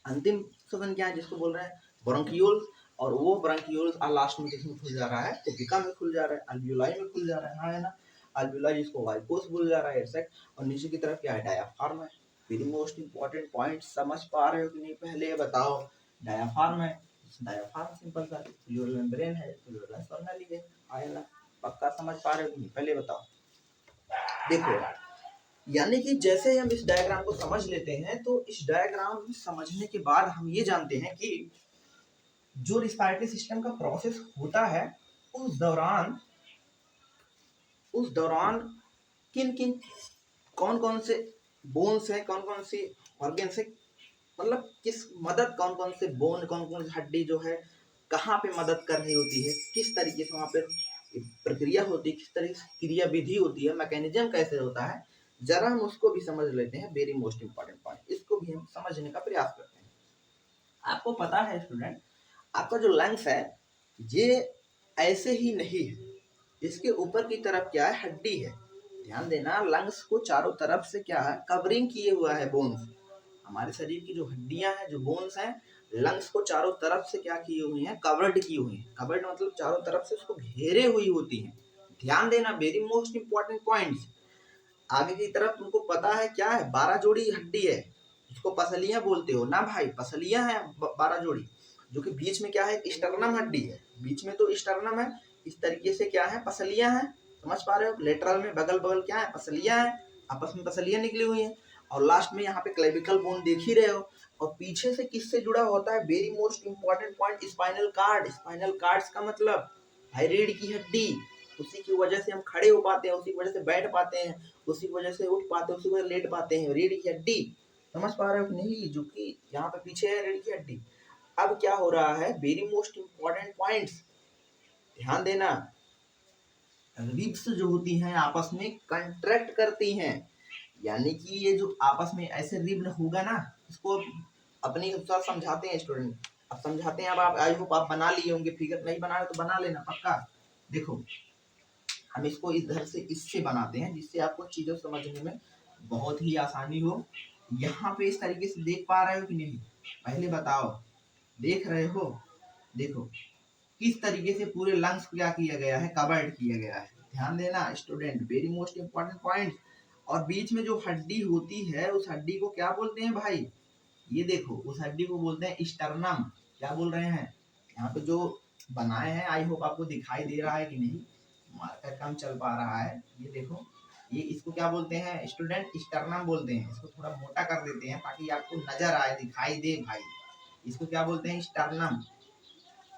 A: अंतिम श्वसन क्या है, जिसको बोल रहे हैं ब्रोंकियोल्स। और वो ब्रोंकियोल्स लास्ट में किसमें खुल जा रहा है, कोपिका में खुल जा रहा है, अल्वियोलाई में खुल जा रहा है, हाँ है ना, अल्वियोलाई जिसको वाइकोस बोल जा रहा है, एयरसेक्ट। और नीचे की तरफ क्या है, डायाफ्राम है। वेरी मोस्ट इंपॉर्टेंट पॉइंट, समझ पा रहे हो कि नहीं पहले बताओ। डायाफ्राम है, डायाफ्राम सिंपल सा फ्लोरल मेम्ब्रेन है, फ्लोरल स्वर्नली है ना, पक्का समझ पा रहे हो कि नहीं पहले बताओ। देखो यानी कि जैसे हम इस डायग्राम को समझ लेते हैं, तो इस डायग्राम समझने के बाद हम ये जानते हैं कि जो रिस्पायरेटरी सिस्टम का प्रोसेस होता है, उस दौरान किन किन कौन कौन से बोन्स है, कौन कौन सी ऑर्गन्स है, मतलब किस मदद, कौन कौन से बोन, कौन कौन सी हड्डी जो है कहाँ पे मदद कर रही होती है, किस तरीके से वहां पे प्रक्रिया होती है, किस तरीके से क्रिया विधि होती है, मैकेनिज्म कैसे होता है, जरा हम उसको भी समझ लेते हैं। वेरी मोस्ट इंपॉर्टेंट पॉइंट, इसको भी हम समझने का प्रयास करते हैं। आपको पता है स्टूडेंट, आपका जो लंग्स है ये ऐसे ही नहीं है, इसके ऊपर की तरफ क्या है, हड्डी है। ध्यान देना, लंग्स को चारों तरफ से क्या है, कवरिंग किए हुआ है बोन्स। हमारे शरीर की जो हड्डियां हैं, जो बोन्स हैं, लंग्स को चारों तरफ से क्या किए हुए हैं, कवर्ड की हुई है। कवर्ड मतलब चारों तरफ से उसको घेरे हुई होती है। ध्यान देना, वेरी मोस्ट इंपॉर्टेंट पॉइंट्स। आगे की तरफ तुमको पता है क्या है, 12 जोड़ी हड्डी है, जिसको पसलियां बोलते हो ना भाई, पसलियां हैं 12 जोड़ी, जो कि बीच में क्या है, स्टर्नम हड्डी है, बीच में तो स्टर्नम है। इस तरीके से क्या है, पसलियां हैं, समझ पा रहे हो, लेटरल में बगल बगल क्या है, पसलियां हैं, आपस में पसलियां निकली हुई हैं। और लास्ट में यहाँ पे क्लेविकल बोन देख ही रहे हो। और पीछे से किससे जुड़ा होता है, very most important point, spinal cord. Spinal cards का मतलब भाई रीढ़ की हड्डी, उसी की वजह से हम खड़े हो पाते हैं, उसी की वजह से बैठ पाते हैं, उसी की वजह से उठ पाते हैं, उसी की वजह से लेट पाते हैं, रीढ़ की हड्डी। समझ पा रहे हो नहीं, जो कि यहाँ पे पीछे है रीढ़ की हड्डी। अब क्या हो रहा है, वेरी मोस्ट इंपॉर्टेंट पॉइंट्स, ध्यान देना, रिब्स जो होती हैं आपस में कंट्रैक्ट करती हैं, यानी कि ये जो आपस में ऐसे रिब होगा ना, इसको अपने अनुसार समझाते हैं स्टूडेंट। अब समझाते हैं, अब आप आई होप आप बना लिए होंगे, फिगर नहीं बना रहे तो बना लेना पक्का। देखो हम इसको इधर से इससे बनाते हैं, जिससे आपको चीजों समझने में बहुत ही आसानी हो। यहाँ पे इस तरीके से देख पा रहे हो कि नहीं, पहले बताओ, देख रहे हो, देखो किस तरीके से पूरे लंग्स को क्या किया गया है, कवर्ड किया गया है। ध्यान देना student, very most important point. और बीच में जो हड्डी होती है, उस हड्डी को क्या बोलते हैं भाई, ये देखो, उस हड्डी को बोलते हैं स्टर्नम। क्या बोल रहे हैं, यहाँ पे जो बनाए हैं, आई होप आपको दिखाई दे रहा है कि नहीं, मार्कर कम चल पा रहा है, ये देखो, ये इसको क्या बोलते हैं स्टूडेंट, स्टर्नम बोलते हैं। इसको थोड़ा मोटा कर देते हैं ताकि आपको नजर आए, दिखाई दे भाई। इसको क्या बोलते हैं, स्टर्नम।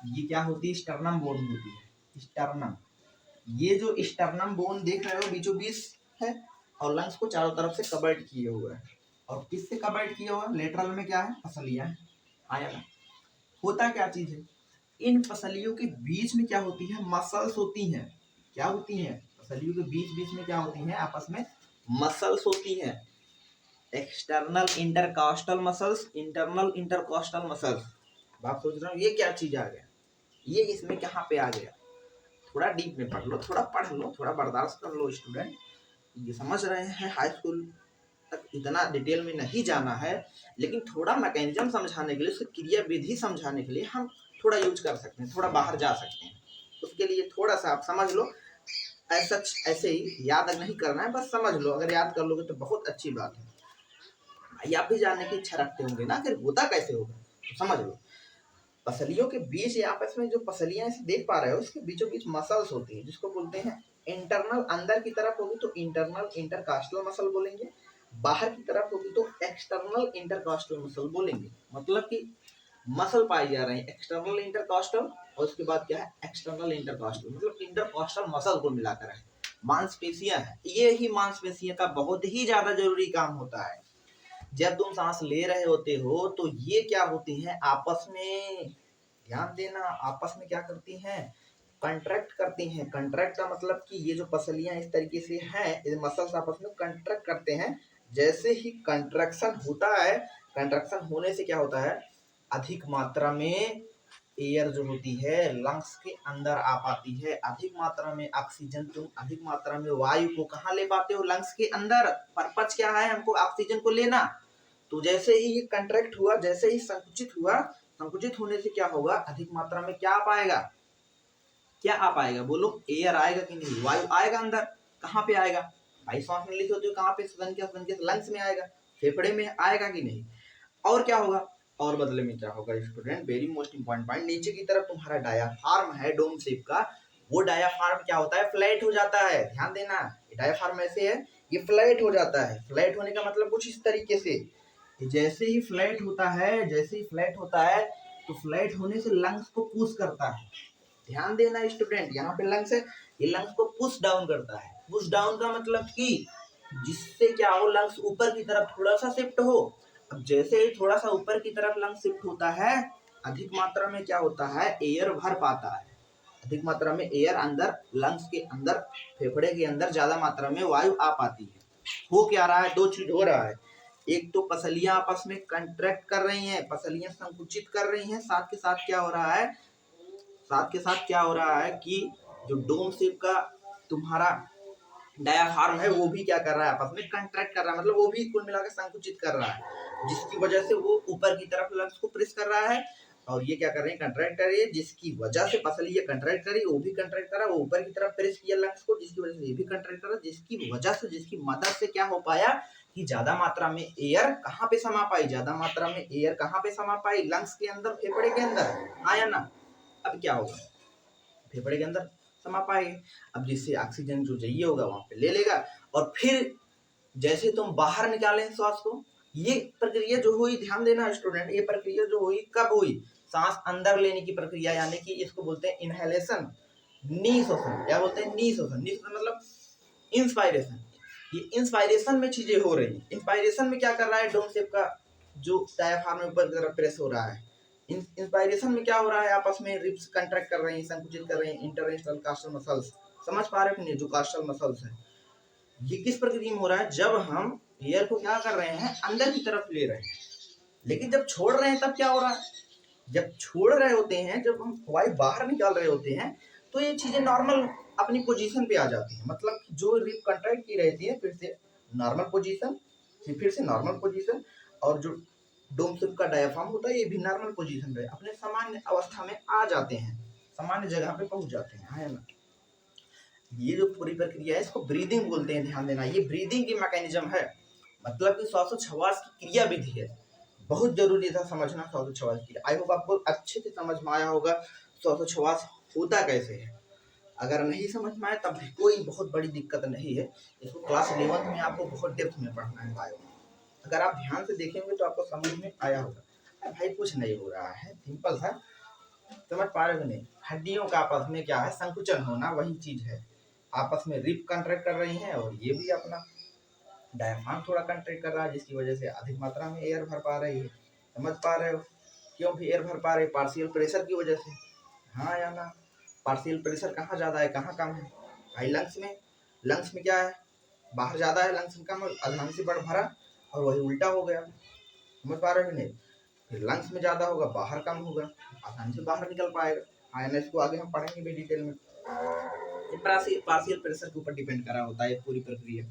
A: ये क्या होती है, स्टर्नम बोन होती है, स्टर्नम। ये जो स्टर्नम बोन देख रहे हो बीचों बीच है, और लंग्स को चारों तरफ से कवर्ड किए हुए है। और किससे कवर्ड किया हुआ, लेटरल में क्या है, पसलियां है, आया ना। होता क्या चीज है, इन पसलियों के बीच में क्या होती है, मसल्स होती हैं। क्या होती हैं, पसलियों के बीच बीच में क्या होती हैं, आपस में मसल्स होती हैं। External intercostal muscles, internal intercostal muscles. अब आप सोच रहे हो ये क्या चीज आ गया, ये इसमें कहाँ पे आ गया। थोड़ा डीप में पढ़ लो, थोड़ा पढ़ लो, थोड़ा बर्दाश्त कर लो स्टूडेंट। ये समझ रहे हैं हाई स्कूल तक इतना डिटेल में नहीं जाना है, लेकिन थोड़ा मैकेनिज्म समझाने के लिए, उसकी क्रिया विधि समझाने के लिए हम थोड़ा यूज कर सकते हैं, थोड़ा बाहर जा सकते हैं। उसके लिए थोड़ा सा आप समझ लो, ऐसा ऐसे ही याद नहीं करना है, बस समझ लो। अगर याद कर लोगे तो बहुत अच्छी बात है। भाई आप भी जानने की इच्छा रखते होंगे ना, फिर होता कैसे होगा, तो समझ लो। पसलियों के बीच या आपस में जो पसलियां इसे देख पा रहे हो, इसके बीचों बीच मसल्स होती है, जिसको बोलते हैं इंटरनल। अंदर की तरफ होगी तो इंटरनल इंटरकास्टल मसल बोलेंगे, बाहर की तरफ होगी तो एक्सटर्नल इंटरकास्टल मसल बोलेंगे। मतलब कि मसल पाई जा रहे हैं एक्सटर्नल इंटरकास्टल, और उसके बाद क्या है एक्सटर्नल इंटरकास्टल, मतलब इंटरकास्टल मसल को मिलाकर है। मांसपेशियां है, ये ही मांसपेशियां का बहुत ही ज्यादा जरूरी काम होता है। जब तुम सांस ले रहे होते हो तो ये क्या होती हैं आपस में, ध्यान देना, आपस में क्या करती हैं, कंट्रैक्ट करती हैं। कंट्रैक्ट का मतलब कि ये जो पसलियां इस तरीके से हैं, ये मसल्स आपस में कंट्रैक्ट करते हैं। जैसे ही कंट्रैक्शन होता है, कंट्रैक्शन होने से क्या होता है, अधिक मात्रा में एयर जो होती है लंग्स के अंदर आ पाती है। अधिक मात्रा में ऑक्सीजन, तुम अधिक मात्रा में वायु को कहाँ ले पाते हो, लंग्स के अंदर। पर्पज क्या है, हमको ऑक्सीजन को लेना। तो जैसे ही ये कंट्रैक्ट हुआ, जैसे ही संकुचित हुआ, संकुचित होने से क्या होगा, अधिक मात्रा में क्या आ पाएगा, क्या आ पाएगा बोलो, एयर आएगा कि नहीं, वायु आएगा अंदर। कहाँ पे आएगा भाई, सांस में लेते हो तो कहाँ पे, लंग्स में आएगा, फेफड़े में आएगा कि नहीं। और क्या होगा, और बदले में क्या होगा student, very most important point, नीचे की तरफ तुम्हारा डायाफ्राम है डोम शेप का, वो डायाफ्राम क्या होता है, फ्लैट हो जाता है। ध्यान देना, डायाफ्राम ऐसे है, ये फ्लैट हो जाता है। फ्लैट होने का मतलब कुछ इस तरीके से, जैसे ही फ्लैट होता है, जैसे ही फ्लैट होता है तो फ्लैट होने से लंग्स को पुश करता है। ध्यान देना स्टूडेंट, यहाँ पे लंग्स है, ये लंग्स को पुश डाउन करता है। पुश डाउन का मतलब कि जिससे क्या हो, लंग्स ऊपर की तरफ थोड़ा सा शिफ्ट हो। अब जैसे ही थोड़ा सा ऊपर की तरफ लंग्स शिफ्ट होता है, अधिक मात्रा में क्या होता है, एयर भर पाता है। अधिक मात्रा में एयर अंदर लंग्स के अंदर, फेफड़े के अंदर ज्यादा मात्रा में वायु आ पाती है। हो क्या रहा है, दो चीज हो रहा है। एक तो पसलियां आपस में कंट्रैक्ट कर रही हैं, पसलियां संकुचित कर रही हैं, साथ के साथ क्या हो रहा है, साथ के साथ क्या हो रहा है कि जो डोम शेप का तुम्हारा डायाफ्राम है वो भी क्या कर रहा है, आपस में कंट्रैक्ट कर रहा है, मतलब वो भी कुल मिलाकर संकुचित कर रहा है, जिसकी वजह से वो ऊपर की तरफ लंग्स को प्रेस कर रहा है। और ये क्या कर रहे हैं, कंट्रैक्ट कर रही है, जिसकी वजह से पसली ये कंट्रैक्ट करी, वो भी कंट्रैक्ट करा, वो ऊपर की तरफ प्रेस किया लंग्स को, जिसकी वजह से ये भी कंट्रैक्ट करा, जिसकी वजह से, जिसकी मदद से क्या हो पाया कि ज्यादा मात्रा में एयर कहाँ पे समा पाई, ज्यादा मात्रा में एयर कहाँ पे समा पाई, लंग्स के अंदर, फेफड़े के अंदर आया ना। अब क्या होगा, फेफड़े के अंदर समा पाएंगे। अब जिससे ऑक्सीजन जो चाहिए होगा वहां पे ले लेगा, और फिर जैसे तुम बाहर निकालें श्वास को, ये प्रक्रिया जो हुई, ध्यान देना स्टूडेंट, ये प्रक्रिया जो हुई कब हुई, सांस अंदर लेने की प्रक्रिया, यानी कि इसको बोलते हैं इनहेलेशन, नी शोषण। क्या बोलते हैं, नी शोषण। नी शोषण मतलब इंस्पायरेशन। ये इंस्पायरेशन में चीजें हो रही है। इंस्पायरेशन में क्या कर रहा है, डोम शेप का जो डायफ्राम में ऊपर की तरफ प्रेस हो रहा है। इंस्पायरेशन में क्या हो रहा है, आपस में रिब्स कंट्रैक्ट कर रहे हैं, संकुचित कर रहे हैं, इंटरकास्टल मसल्स। समझ पा रहे हो नहीं, जो कास्टल मसल्स है, ये किस प्रक्रिया में हो रहा है, जब हम एयर को क्या कर रहे हैं, अंदर की तरफ ले रहे हैं। लेकिन जब छोड़ रहे हैं तब क्या हो रहा है, जब छोड़ रहे होते हैं, जब हम वायु बाहर निकाल रहे होते हैं, तो ये चीजें नॉर्मल अपनी पोजीशन पे आ जाती है। मतलब जो रिब कंट्रैक्ट की रहती है, फिर से नॉर्मल पोजीशन, फिर से नॉर्मल पोजीशन, और जो डोम शेप का डायफ्राम होता है ये भी नॉर्मल पोजीशन पे अपने सामान्य अवस्था में आ जाते हैं, सामान्य जगह पे पहुंच जाते हैं, है ना। ये जो पूरी प्रक्रिया है इसको ब्रीदिंग बोलते हैं। ध्यान देना, ये ब्रीदिंग की मैकेनिज्म है, मतलब कि श्वासोच्छवास की क्रिया विधि है। बहुत जरूरी था समझना श्वासोच्छवास की। आई होप आपको अच्छे से समझ में आया होगा श्वासोच्छवास होता कैसे है। अगर नहीं समझ में आया तब भी कोई बहुत बड़ी दिक्कत नहीं है, इसको क्लास 11 में आपको बहुत डेप्थ में पढ़ना है बायो। अगर आप ध्यान से देखेंगे तो आपको समझ में आया होगा। भाई कुछ नहीं हो रहा है, सिंपल था, समझ पा रहे हो नहीं, हड्डियों का आपस में क्या है, संकुचन होना, वही चीज है। आपस में रिप कंट्रैक्ट कर रही हैं, और ये भी अपना डायफ्राम थोड़ा कंट्रैक्ट कर रहा है, जिसकी वजह से अधिक मात्रा में एयर भर पा रही है। समझ पा रहे हो, क्यों भी एयर भर पा रही है, पार्शियल प्रेशर की वजह से। हाँ या ना, पार्शियल प्रेशर कहाँ ज्यादा है, कहाँ कम है भाई, लंग्स में। लंग्स में क्या है, बाहर ज्यादा है, लंग्स में कम है, अधांग से बढ़ भरा, और वही उल्टा हो गया। समझ पा रहे हो नहीं, फिर लंग्स में ज़्यादा होगा, बाहर कम होगा, आसानी से बाहर निकल पाएगा। हाँ, इसको आगे हम पढ़ेंगे भी डिटेल में। ये पार्शियल प्रेशर के ऊपर डिपेंड करा होता है पूरी प्रक्रिया।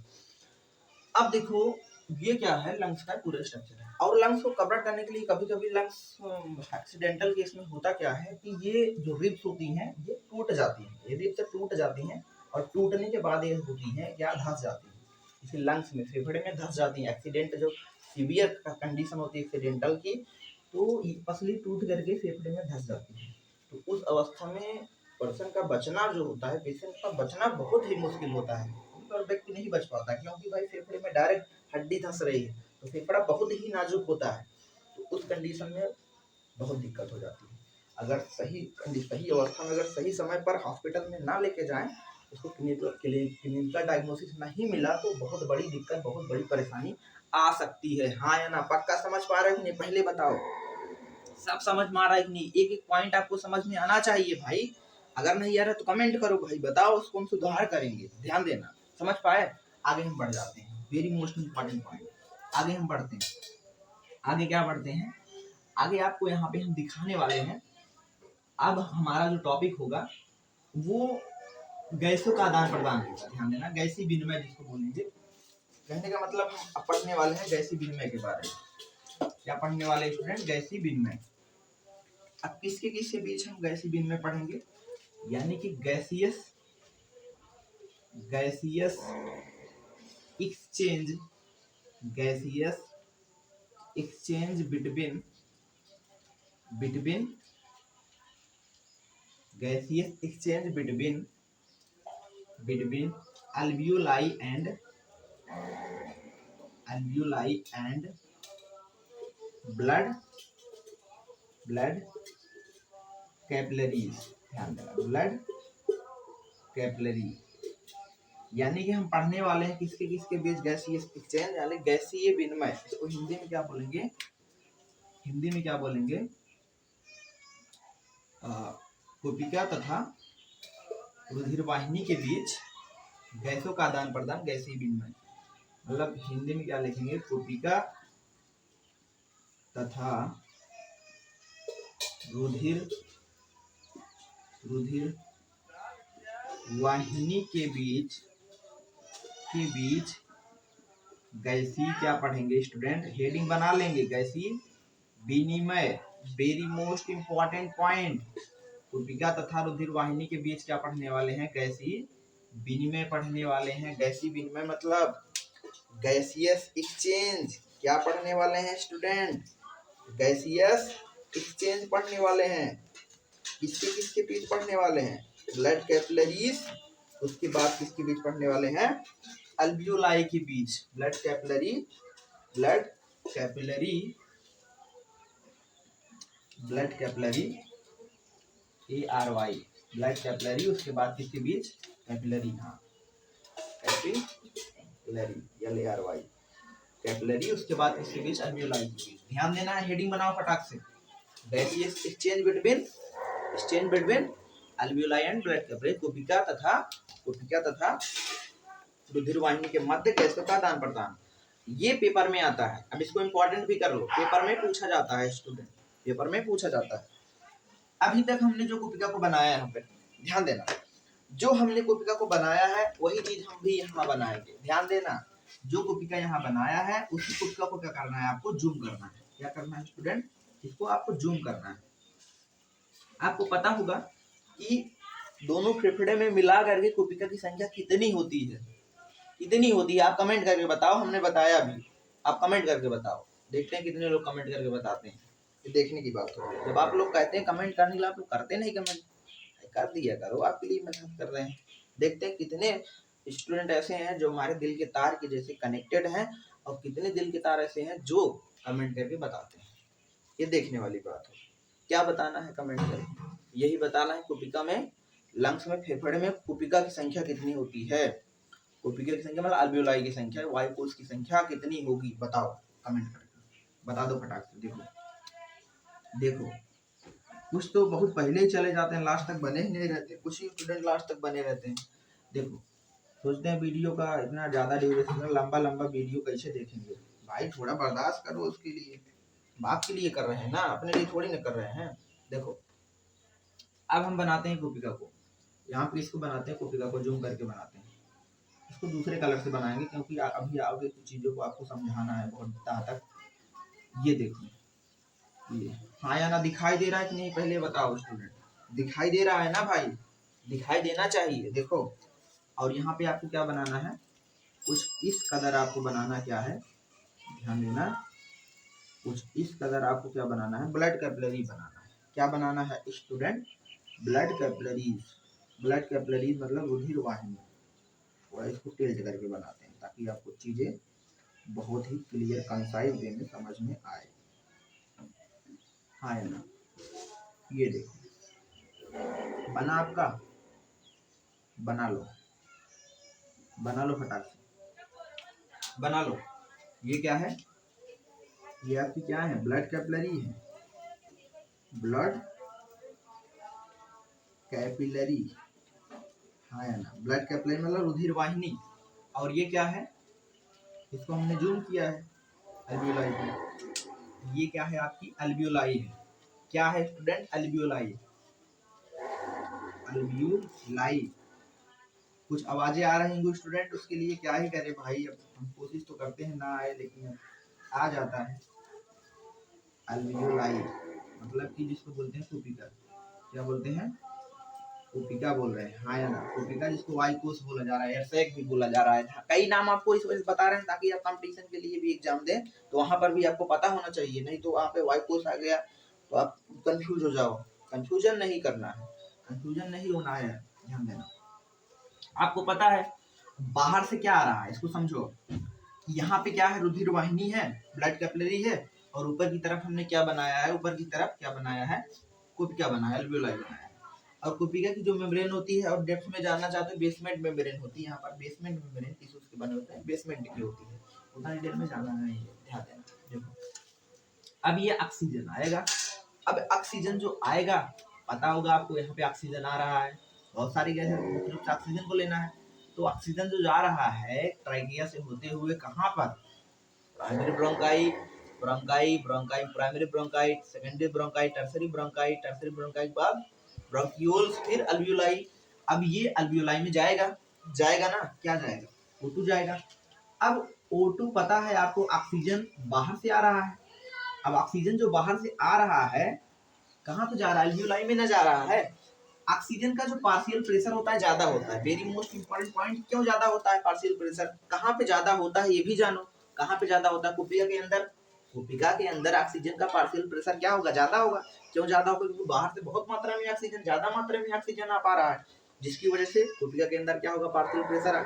A: अब देखो ये क्या है, लंग्स का पूरा स्ट्रक्चर है। और लंग्स को कवर करने के लिए कभी कभी लंग्स एक्सीडेंटल केस में होता क्या है कि ये जो रिब्स होती हैं ये टूट जाती हैं, ये रिब्स टूट जाती हैं और टूटने के बाद ये होती हैं क्या, धंस जाती हैं। इसी लंग्स में, फेफड़े में धंस जाती हैं। एक्सीडेंट जो सीवियर कंडीशन होती है एक्सीडेंटल की, तो पसली टूट करके फेफड़े में धंस जाती है। तो उस अवस्था में पर्सन का बचना जो होता है, पेशेंट का बचना बहुत ही मुश्किल होता है, और व्यक्ति नहीं बच पाता, क्योंकि भाई फेफड़े में डायरेक्ट हड्डी धंस रही है, तो फेफड़ा बहुत ही नाजुक होता है। तो उस कंडीशन में बहुत दिक्कत हो जाती है। अगर सही अवस्था में, अगर सही समय पर हॉस्पिटल में ना लेके जाएं, उसको क्लिनिकल डायग्नोसिस नहीं मिला, तो बहुत बड़ी दिक्कत, बहुत बड़ी परेशानी आ सकती है। हाँ या ना? पक्का समझ पा रहे कि नहीं, पहले बताओ। सब समझ में आ रहा है कि नहीं? एक एक पॉइंट आपको समझ में आना चाहिए भाई। अगर नहीं आ रहा तो कमेंट करो भाई, बताओ, उसको हम सुधार करेंगे, ध्यान देना। समझ पाए? आगे हम बढ़ जाते हैं, वेरी मोस्ट इम्पॉर्टेंट पॉइंट। आगे हम बढ़ते हैं। आगे क्या बढ़ते हैं? आगे आपको यहाँ पे हम दिखाने वाले हैं। अब हमारा जो टॉपिक होगा वो गैसों का आदान प्रदान होगा। ध्यान देना, गैसीय विनिमय जिसको बोलेंगे। कहने का मतलब हम पढ़ने वाले हैं गैसीय विनिमय के बारे में। क्या पढ़ने वाले स्टूडेंट? गैसीय विनिमय। अब किसके किसके बीच हम गैसीय विनिमय पढ़ेंगे? यानी कि gaseous exchange, gaseous exchange between gaseous exchange between alveoli and blood capillaries। ध्यान देना, ब्लड कैपिलरी। यानी कि हम पढ़ने वाले हैं किसके किसके बीच गैसीय एक्सचेंज, यानी गैसीय विनिमय। इसको हिंदी में क्या बोलेंगे? हिंदी में क्या बोलेंगे? कोशिका तथा रुधिर वाहिनी के बीच गैसों का आदान प्रदान, गैसीय विनिमय। मतलब हिंदी में क्या लिखेंगे? कोशिका तथा रुधिर वाहिनी के बीच गैसीय, क्या पढ़ेंगे स्टूडेंट? हेडिंग बना लेंगे, गैसीय विनिमय। Very most important point. कोशिका तथा रुधिर वाहिनी के बीच क्या पढ़ने वाले हैं? गैसीय विनिमय पढ़ने वाले हैं। गैसीय विनिमय मतलब गैसियस एक्सचेंज। क्या पढ़ने वाले हैं स्टूडेंट? गैसियस एक्सचेंज पढ़ने वाले हैं। किसके बीच पढ़ने वाले हैं? Blood capillaries. उसके बाद किसके बीच पढ़ने वाले हैं? अल्वियोलाई के बीच। Blood capillary ARY, blood capillary. उसके बाद किसके बीच? कैपिलरी। हाँ, कैपिलरी LARY, कैपिलरी। उसके बाद किसके बीच? अल्वियोलाई के बीच। ध्यान देना है, हेडिंग बनाओ फटाक से। Gaseous exchange between alveoli and blood capillary. कोशिका तथा रुधिर वाहिनी के मध्य गैसों का आदान प्रदान। ये पेपर में आता है। अब इसको इंपॉर्टेंट भी कर लो, पेपर में पूछा जाता है स्टूडेंट, पेपर में पूछा जाता है। अभी तक हमने जो कोशिका को बनाया है, ध्यान देना, जो हमने कोशिका को बनाया है वही चीज हम भी यहाँ बनाएंगे। ध्यान देना, जो कोशिका यहाँ बनाया है उसी कोशिका को क्या करना है? आपको जूम करना है। क्या करना है स्टूडेंट? इसको आपको जूम करना है। आपको पता होगा कि दोनों फेफड़े में मिला करके कोशिका की संख्या कितनी होती है? आप कमेंट करके बताओ। हमने बताया भी, आप कमेंट करके बताओ। देखते हैं कितने लोग कमेंट करके बताते हैं। देखने की बात हो। जब आप लोग कहते हैं कमेंट करने के लिए, आप लोग करते नहीं कमेंट। कर दिया करो, आपके लिए मेहनत कर रहे हैं। देखते हैं कितने स्टूडेंट ऐसे हैं जो हमारे दिल के तार के जैसे कनेक्टेड हैं, और कितने दिल के तार ऐसे हैं जो कमेंट करके बताते हैं। ये देखने वाली बात है। क्या बताना है कमेंट करके? यही बताना है कोशिका में, लंग्स में, फेफड़े में कोशिका की संख्या कितनी होती है। कोशिका की संख्या मतलब अल्वियोलाई की संख्या, वायुकोश की संख्या कितनी होगी? बताओ, कमेंट करके बता दो फटाक से। देखो कुछ तो बहुत पहले ही चले जाते हैं, लास्ट तक बने ही नहीं रहते। कुछ ही स्टूडेंट लास्ट तक बने रहते हैं। देखो, सोचते हैं वीडियो का इतना ज़्यादा ड्यूरेशन, लंबा वीडियो कैसे देखेंगे? भाई थोड़ा बर्दाश्त करो उसके लिए। भाग के लिए कर रहे हैं ना, अपने लिए थोड़ी ना कर रहे हैं। देखो अब हम बनाते हैं कोपिका को, यहाँ पे इसको बनाते हैं कोपिका को, जूम करके बनाते हैं। इसको दूसरे कलर से बनाएंगे क्योंकि अभी आगे कुछ चीजों को आपको समझाना है बहुत तक। ये देखो, ये हाँ या ना दिखाई दे रहा है कि नहीं, पहले बताओ स्टूडेंट। दिखाई दे रहा है ना भाई, दिखाई देना चाहिए। देखो और यहाँ पे आपको क्या बनाना है, कुछ इस कलर आपको बनाना क्या है, ध्यान देना। कुछ इस कलर आपको क्या बनाना है, ब्लड कैपिलरी बनाना है। क्या बनाना है student, blood capillaries. Blood capillaries मतलब रुधिर वाहिनी। थोड़ा इसको टिल्ट करके बनाते हैं ताकि आपको चीजें बहुत ही क्लियर कंसाइज वे में समझ में आए। हाँ ना, ये देखो बना आपका, बना लो, बना लो फटाक से, बना लो। ये क्या है, ये आपकी क्या है, ब्लड कैपिलरी है, ब्लड कैपिलरी। हाँ या ना, ब्लड कैपिलरी मतलब रुधिर वाहिनी। और ये क्या है, इसको हमने जूम किया है, अल्वियोलाई को। ये क्या है आपकी, अल्वियोलाई है। क्या है स्टूडेंट, अल्वियोलाई। अल्वियोलाई। कुछ आवाजें आ रही हैं स्टूडेंट, उसके लिए क्या ही करें भाई, अब हम कोशिश तो करते हैं ना आए, लेकिन आ जाता है। अल्वियोलाई मतलब कि जिसको बोलते हैं कोपिका। क्या बोलते हैं, कोपिका बोल रहे हैं। हाँ या ना, कोपिका जिसको वाइकोस बोला जा रहा है, एरसेक भी बोला जा रहा है। कई नाम आपको इस वजह से बता रहे हैं ताकि आप कंपटीशन के लिए भी एग्जाम दें तो वहां पर भी आपको पता होना चाहिए, नहीं तो वहां पे वाइकोस आ गया तो आप कंफ्यूज हो जाओ। कंफ्यूजन नहीं करना है, कंफ्यूजन नहीं होना है, ध्यान देना। आपको पता है बाहर से क्या आ रहा है, इसको समझो। यहाँ पे क्या है, रुधिर वाहिनी है, ब्लड कैपिलरी है, और ऊपर की तरफ हमने क्या बनाया है, ऊपर की तरफ क्या बनाया है, कोपिका बनाया है, अल्वियोलाई बनाया है। और कोपिका की जो मेम्ब्रेन होती है, और डेप्थ में जानना चाहते हो, बेसमेंट मेम्ब्रेन होती है। यहाँ पर बेसमेंट मेम्ब्रेन टिश्यूज के बने होते हैं, बेसमेंट की होती है, उतना डिटेल में जानना नहीं है, ध्यान देना। देखो अब ये ऑक्सीजन आएगा, अब ऑक्सीजन जो आएगा, पता होगा आपको यहाँ पे ऑक्सीजन आ रहा है, बहुत सारी गैस है, मुख्य रूप से ऑक्सीजन को लेना है। तो ऑक्सीजन जो जा रहा है ट्राइकिया से होते हुए कहाँ पर, primary bronchi, bronchi, bronchi, primary bronchite, secondary bronchite, tertiary bronchite, tertiary bronchite बाद ब्रोंक्यूल्स, फिर अल्वियोलाई। अब ये अल्वियोलाई में जाएगा, जाएगा ना, क्या जाएगा, O2 जाएगा। अब O2 पता है आपको, ऑक्सीजन बाहर से आ रहा है। अब ऑक्सीजन जो बाहर से आ रहा है कहाँ पे जा रहा है, अल्वियोलाई में न जा रहा है। ऑक्सीजन का जो पार्शियल प्रेशर होता है ज्यादा होता है, वेरी मोस्ट इंपॉर्टेंट पॉइंट, क्यों ज्यादा होता है पार्शियल प्रेशर, कहाँ पे ज्यादा होता है ये भी जानो। कहाँ पे ज्यादा होता है, कोपिका के अंदर। कोपिका के अंदर ऑक्सीजन का पार्शियल प्रेशर क्या होगा, ज्यादा होगा। क्यों ज्यादा होगा, क्योंकि बाहर से बहुत मात्रा में ऑक्सीजन, ज्यादा मात्रा में ऑक्सीजन आ पा रहा है, जिसकी वजह से कोपिका के अंदर क्या होगा, पार्शियल प्रेशर,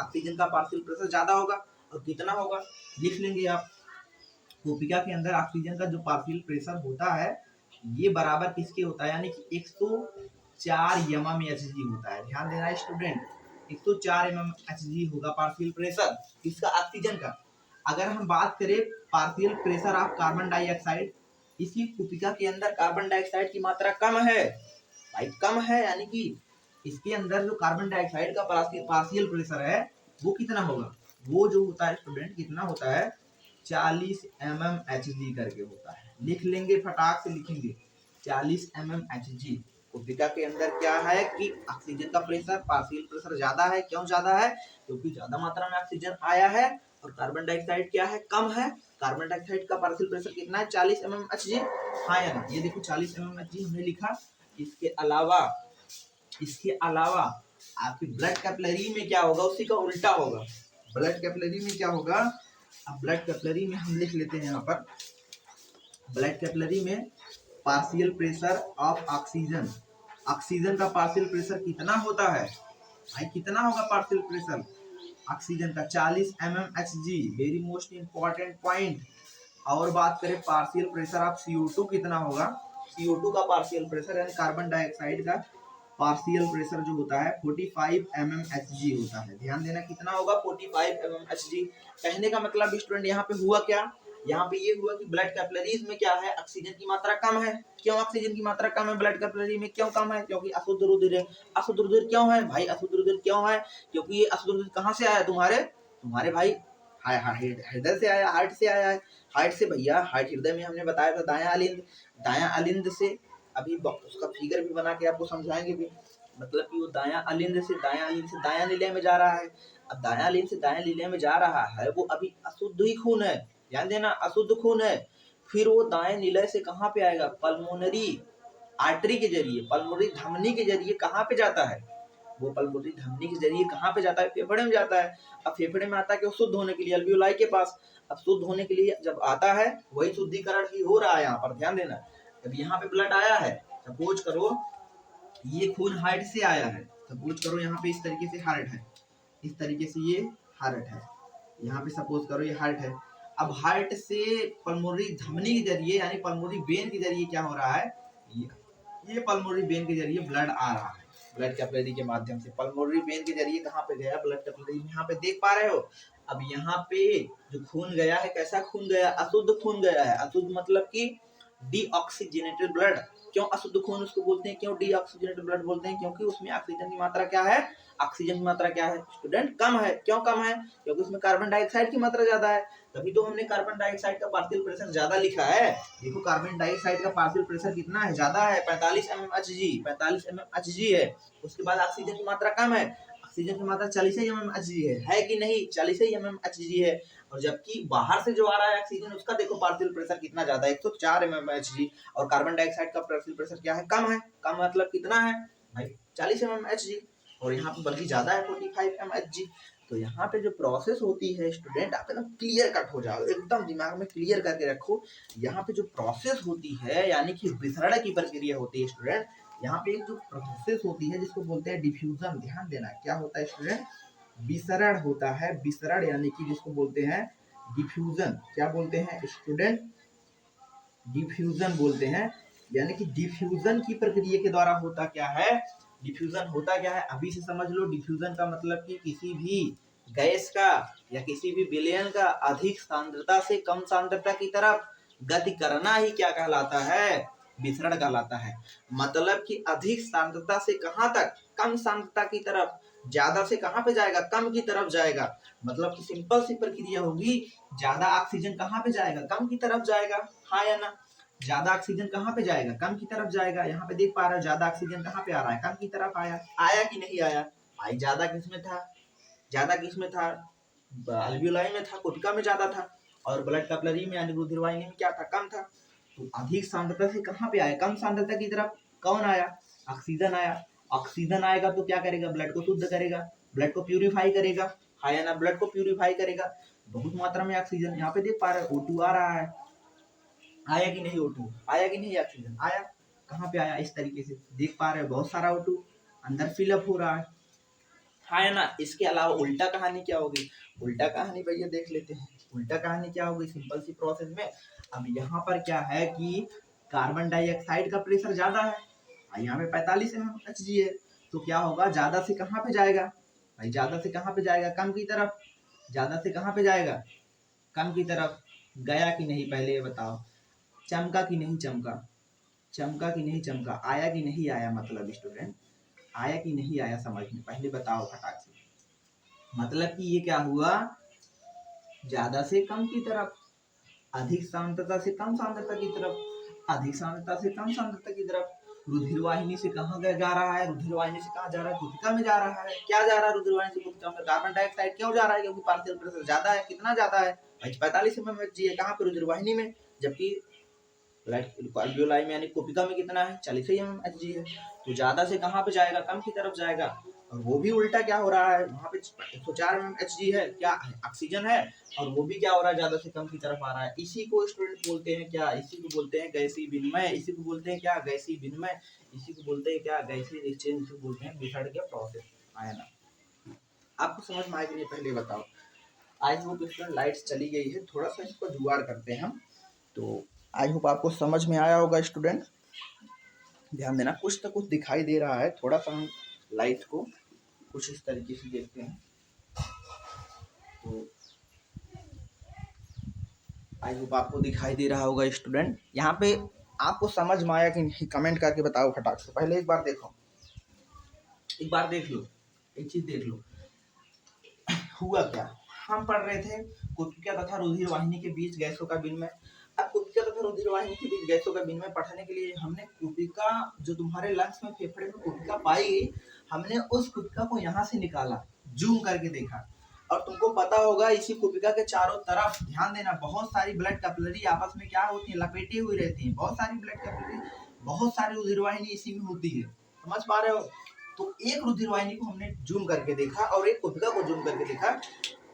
A: ऑक्सीजन का पार्शियल प्रेशर ज्यादा होगा। और कितना होगा लिख लेंगे आप, कोपिका के अंदर ऑक्सीजन का जो पार्शियल प्रेशर होता है ये बराबर किसके होता है, यानी कि 104 mmHg होता है। ध्यान देना स्टूडेंट, 104 mmHg होगा पार्शियल प्रेशर किसका, ऑक्सीजन का। अगर हम बात करें partial pressure of carbon dioxide, इसी कोपिका के अंदर कार्बन डाइऑक्साइड की मात्रा कम है भाई, कम है, यानी कि इसके अंदर जो कार्बन डाइऑक्साइड का पार्शियल प्रेशर है वो कितना होगा, वो जो होता है स्टूडेंट कितना होता है, 40 mmHg करके होता है। लिख लेंगे, फटाक से लिखेंगे, 40 mmHg। कोपिका के अंदर क्या है कि ऑक्सीजन का प्रेशर, पार्शियल प्रेशर ज्यादा है। क्यों ज्यादा है, क्योंकि ज्यादा मात्रा में ऑक्सीजन आया है और कार्बन डाइऑक्साइड क्या है, कम है। कार्बन डाइऑक्साइड का पार्शियल प्रेशर कितना है, 40 mmHg। हाँ या ना, ये देखो 40 mmHg हमने लिखा। इसके अलावा, इसके अलावा आपकी ब्लड कैपिलरी में क्या होगा, उसी का उल्टा होगा। ब्लड कैपिलरी में क्या होगा, अब ब्लड कैपिलरी में हम लिख लेते हैं यहाँ पर, ब्लड कैपिलरी में partial pressure of oxygen, oxygen का पार्शियल प्रेशर कितना होता है भाई, कितना होगा पार्शियल प्रेशर ऑक्सीजन का, 40 mmHg, very most important point. और बात करें पार्शियल प्रेशर ऑफ CO2 कितना होगा, CO2 का पार्शियल प्रेशर यानी कार्बन डाइऑक्साइड का पार्शियल प्रेशर जो होता है 45 mmHg होता है। ध्यान देना कितना होगा, 45 mmHg। कहने का मतलब स्टूडेंट यहाँ पे हुआ क्या, यहाँ पे ये हुआ कि ब्लड कैपिलरीज में क्या है, ऑक्सीजन की मात्रा कम है। क्यों ऑक्सीजन की मात्रा कम है ब्लड कैपिलरी में, क्यों कम है, क्योंकि अशुद्ध रुधिर है। अशुद्ध रुधिर क्यों है भाई, अशुद्ध रुधिर क्यों है, क्योंकि ये अशुद्ध रुधिर कहाँ से आया, तुम्हारे भाई हृदय से आया, हार्ट से आया है। हार्ट से भैया, हार्ट हृदय में हमने बताया था दायां अलिंद से, अभी उसका फिगर भी बना के आपको समझाएंगे भी। मतलब कि वो दायां अलिंद से दायां लीलय में जा रहा है। अब दायां अलिंद से दायां लीलय में जा रहा है, वो अभी अशुद्ध ही खून है, ध्यान देना, अशुद्ध खून है। फिर वो दाएं लीलय से कहाँ पे आएगा? पल्मोनरी आर्टरी के जरिए, पल्मोनरी धमनी के जरिए कहाँ पे जाता है? वो पल्मोनरी धमनी के जरिए कहाँ पे जाता है? फेफड़े में जाता है। अब फेफड़े में आता है कि शुद्ध होने के लिए अल्वियोलाई के पास। अब शुद्ध होने के लिए जब आता है, वही शुद्धिकरण ही हो रहा है यहाँ पर, ध्यान देना। अब यहाँ पे ब्लड आया है, सपोज करो ये खून हार्ट से आया है, सपोज करो यहाँ पे इस तरीके से हार्ट है, इस तरीके से ये हार्ट है, यहाँ पे सपोज करो ये हार्ट है। अब हार्ट से पल्मोनरी धमनी के जरिए यानी पल्मोनरी वेन के जरिए क्या हो रहा है? ये पल्मोनरी वेन के जरिए ब्लड आ रहा है, ब्लड कैपिलरी के माध्यम से। पल्मोनरी वेन के जरिए कहाँ पे गया? ब्लड कैपिलरी, यहाँ पे देख पा रहे हो। अब यहाँ पे जो खून गया है, कैसा खून गया? अशुद्ध खून गया है। अशुद्ध मतलब कि डीऑक्सीजनेटेड ब्लड। क्यों अशुद्ध खून उसको बोलते हैं? क्यों डीऑक्सीजनेटेड ब्लड बोलते हैं? क्योंकि उसमें ऑक्सीजन की मात्रा क्या है? ऑक्सीजन की मात्रा क्या है स्टूडेंट? कम है। क्यों कम है? क्योंकि उसमें कार्बन डाइऑक्साइड की मात्रा ज्यादा है। तभी तो हमने कार्बन डाइऑक्साइड का पार्शियल प्रेशर ज्यादा लिखा है। देखो कार्बन डाइऑक्साइड का पार्शियल प्रेशर कितना है? ज्यादा है, 45 mmHg, 45 mmHg है। उसके बाद ऑक्सीजन की मात्रा कम है, ऑक्सीजन की मात्रा 40 mmHg है कि नहीं? 40 mmHg है। और जबकि बाहर से जो आ रहा है ऑक्सीजन, उसका देखो पार्शियल प्रेशर कितना ज्यादा है, 104 mmHg। और कार्बन डाइऑक्साइड का पार्शियल प्रेशर क्या है? कम है। कम मतलब कितना है भाई? 40 mmHg। और यहाँ पे बल्कि ज्यादा है, 45 mmHg। तो यहाँ पे जो प्रोसेस होती है स्टूडेंट, आप एकदम क्लियर कट हो जाओ, एकदम दिमाग में क्लियर करके रखो। यहाँ पे जो प्रोसेस होती है यानी कि विसरण की प्रक्रिया होती है स्टूडेंट। यहाँ पे एक जो प्रोसेस होती है जिसको बोलते हैं डिफ्यूजन, ध्यान देना। क्या होता है स्टूडेंट? विसरण होता है। विसरण यानी कि जिसको बोलते हैं डिफ्यूजन। क्या बोलते हैं स्टूडेंट? डिफ्यूजन बोलते हैं। यानी कि डिफ्यूजन की प्रक्रिया के द्वारा होता क्या है? डिफ्यूजन होता क्या है अभी से समझ लो। डिफ्यूजन का मतलब कि किसी भी गैस का या किसी भी विलयन का अधिक सांद्रता से कम सांद्रता की तरफ गति करना ही क्या कहलाता है? विसरण कहलाता है। मतलब कि अधिक सांद्रता से कहाँ तक? कम सांद्रता की तरफ। ज्यादा से कहाँ पे जाएगा? कम की तरफ जाएगा। मतलब कि सिंपल सी प्रक्रिया होगी, ज्यादा ऑक्सीजन कहाँ पे जाएगा? कम की तरफ जाएगा, हाँ या ना? ज्यादा ऑक्सीजन कहाँ पे जाएगा? कम की तरफ जाएगा। यहाँ पे देख पा रहे हो ज्यादा ऑक्सीजन कहाँ पे आ रहा है? कम की तरफ आया। आया कि नहीं आया भाई? ज्यादा किसमें था? ज्यादा किसमें था? अल्वियोलाई में था, कोशिका में ज्यादा था। और ब्लड कैपिलरी में यानी रुधिर वाहिनी में क्या था? कम था। तो अधिक सांद्रता से कहाँ पे आया? कम सांद्रता की तरफ। कौन आया? ऑक्सीजन आया। ऑक्सीजन आएगा तो क्या करेगा? ब्लड को शुद्ध करेगा, ब्लड को प्यूरिफाई करेगा, हाँ या ना? ब्लड को प्यूरिफाई करेगा। बहुत मात्रा में ऑक्सीजन, यहाँ पे देख पा रहे हो O2 आ रहा है। आया कि नहीं O2? आया कि नहीं ऑक्सीजन? आया। कहाँ पे आया? इस तरीके से देख पा रहे हो, बहुत सारा O2 अंदर फिलअप हो रहा है, हाँ या ना? इसके अलावा उल्टा कहानी क्या होगी? उल्टा कहानी भैया देख लेते हैं। उल्टा कहानी क्या होगी? सिंपल सी प्रोसेस में। अब यहाँ पर क्या है कि कार्बन डाइऑक्साइड का प्रेशर ज्यादा है, यहाँ पे 45 mmHg है। तो क्या होगा? ज्यादा से कहाँ पे जाएगा भाई? ज्यादा से कहाँ पे जाएगा? कम की तरफ। ज्यादा से कहाँ पे जाएगा? कम की तरफ। गया कि नहीं पहले ये बताओ? चमका कि नहीं चमका? चमका कि नहीं चमका? आया कि नहीं आया? मतलब स्टूडेंट आया कि नहीं आया समझ में पहले बताओ फटाक से। मतलब कि ये क्या हुआ? ज्यादा से कम की तरफ, अधिक सांद्रता से कम सांद्रता की तरफ, अधिक सांद्रता से कम सांद्रता की तरफ। रुधिर वाहिनी से कहाँ जा रहा है? रुधिर वाहिनी से कहाँ जा रहा है? कोशिका में जा रहा है। क्या जा रहा है रुधिर वाहिनी से कोशिका में? Carbon dioxide. क्यों जा रहा है? क्योंकि पार्शियल प्रेशर ज्यादा है। कितना ज्यादा है भाई? 45 mmHg है। कहाँ पे? रुधिर वाहिनी में। जबकि अल्वियोलाई में यानी कोशिका में कितना है? 40 mmHg है। तो ज्यादा से कहाँ पे जाएगा? कम की तरफ जाएगा। और वो भी उल्टा क्या हो रहा है? वहाँ पे 104 mmHg है, क्या है? ऑक्सीजन है। और वो भी क्या हो रहा है? ज्यादा से कम की तरफ आ रहा है। इसी को स्टूडेंट बोलते हैं क्या? इसी को बोलते हैं गैसीय विनिमय। इसी को बोलते हैं क्या? गैसीय विनिमय। इसी को बोलते हैं क्या? गैसीय एक्सचेंज। इसी को बोलते हैं विसरण के प्रोसेस, आया ना? आपको समझ में आया कि नहीं पहले बताओ। आई होप स्टूडेंट लाइट्स चली गई है, थोड़ा सा इसको जुगाड़ करते हैं हम। तो आई होप आपको समझ में आया होगा स्टूडेंट। ध्यान देना, कुछ तो कुछ दिखाई दे रहा है, थोड़ा सा हम लाइट को कुछ इस तरीके से देखते हैं। तो आई होप आपको दिखाई दे रहा होगा स्टूडेंट। यहाँ पे आपको समझ में आया कि नहीं कमेंट करके बताओ फटाक से। पहले एक बार देखो, एक बार देख लो, एक चीज देख लो हुआ क्या। हम पढ़ रहे थे कुपिका तथा रुधिर वाहिनी के बीच गैसों का विनिमय। अब कुपिका तथा रुधिर वाहिनी के बीच गैसों का विनिमय पढ़ने के लिए हमने कुपिका, जो तुम्हारे लंग्स में फेफड़े में कुपिका पाई गई, हमने उस कुपिका को यहाँ से निकाला, जूम करके देखा, और तुमको पता होगा इसी कुपिका के चारों तरफ ध्यान देना बहुत सारी ब्लड कैपिलरी आपस में क्या होती है, लपेटी हुई रहती है। बहुत सारी ब्लड कैपिलरी, बहुत सारी रुधिर वाहिनी इसी में होती है, समझ पा रहे हो। तो एक रुधिर वाहिनी को हमने जूम करके देखा और एक कुपिका को जूम करके देखा।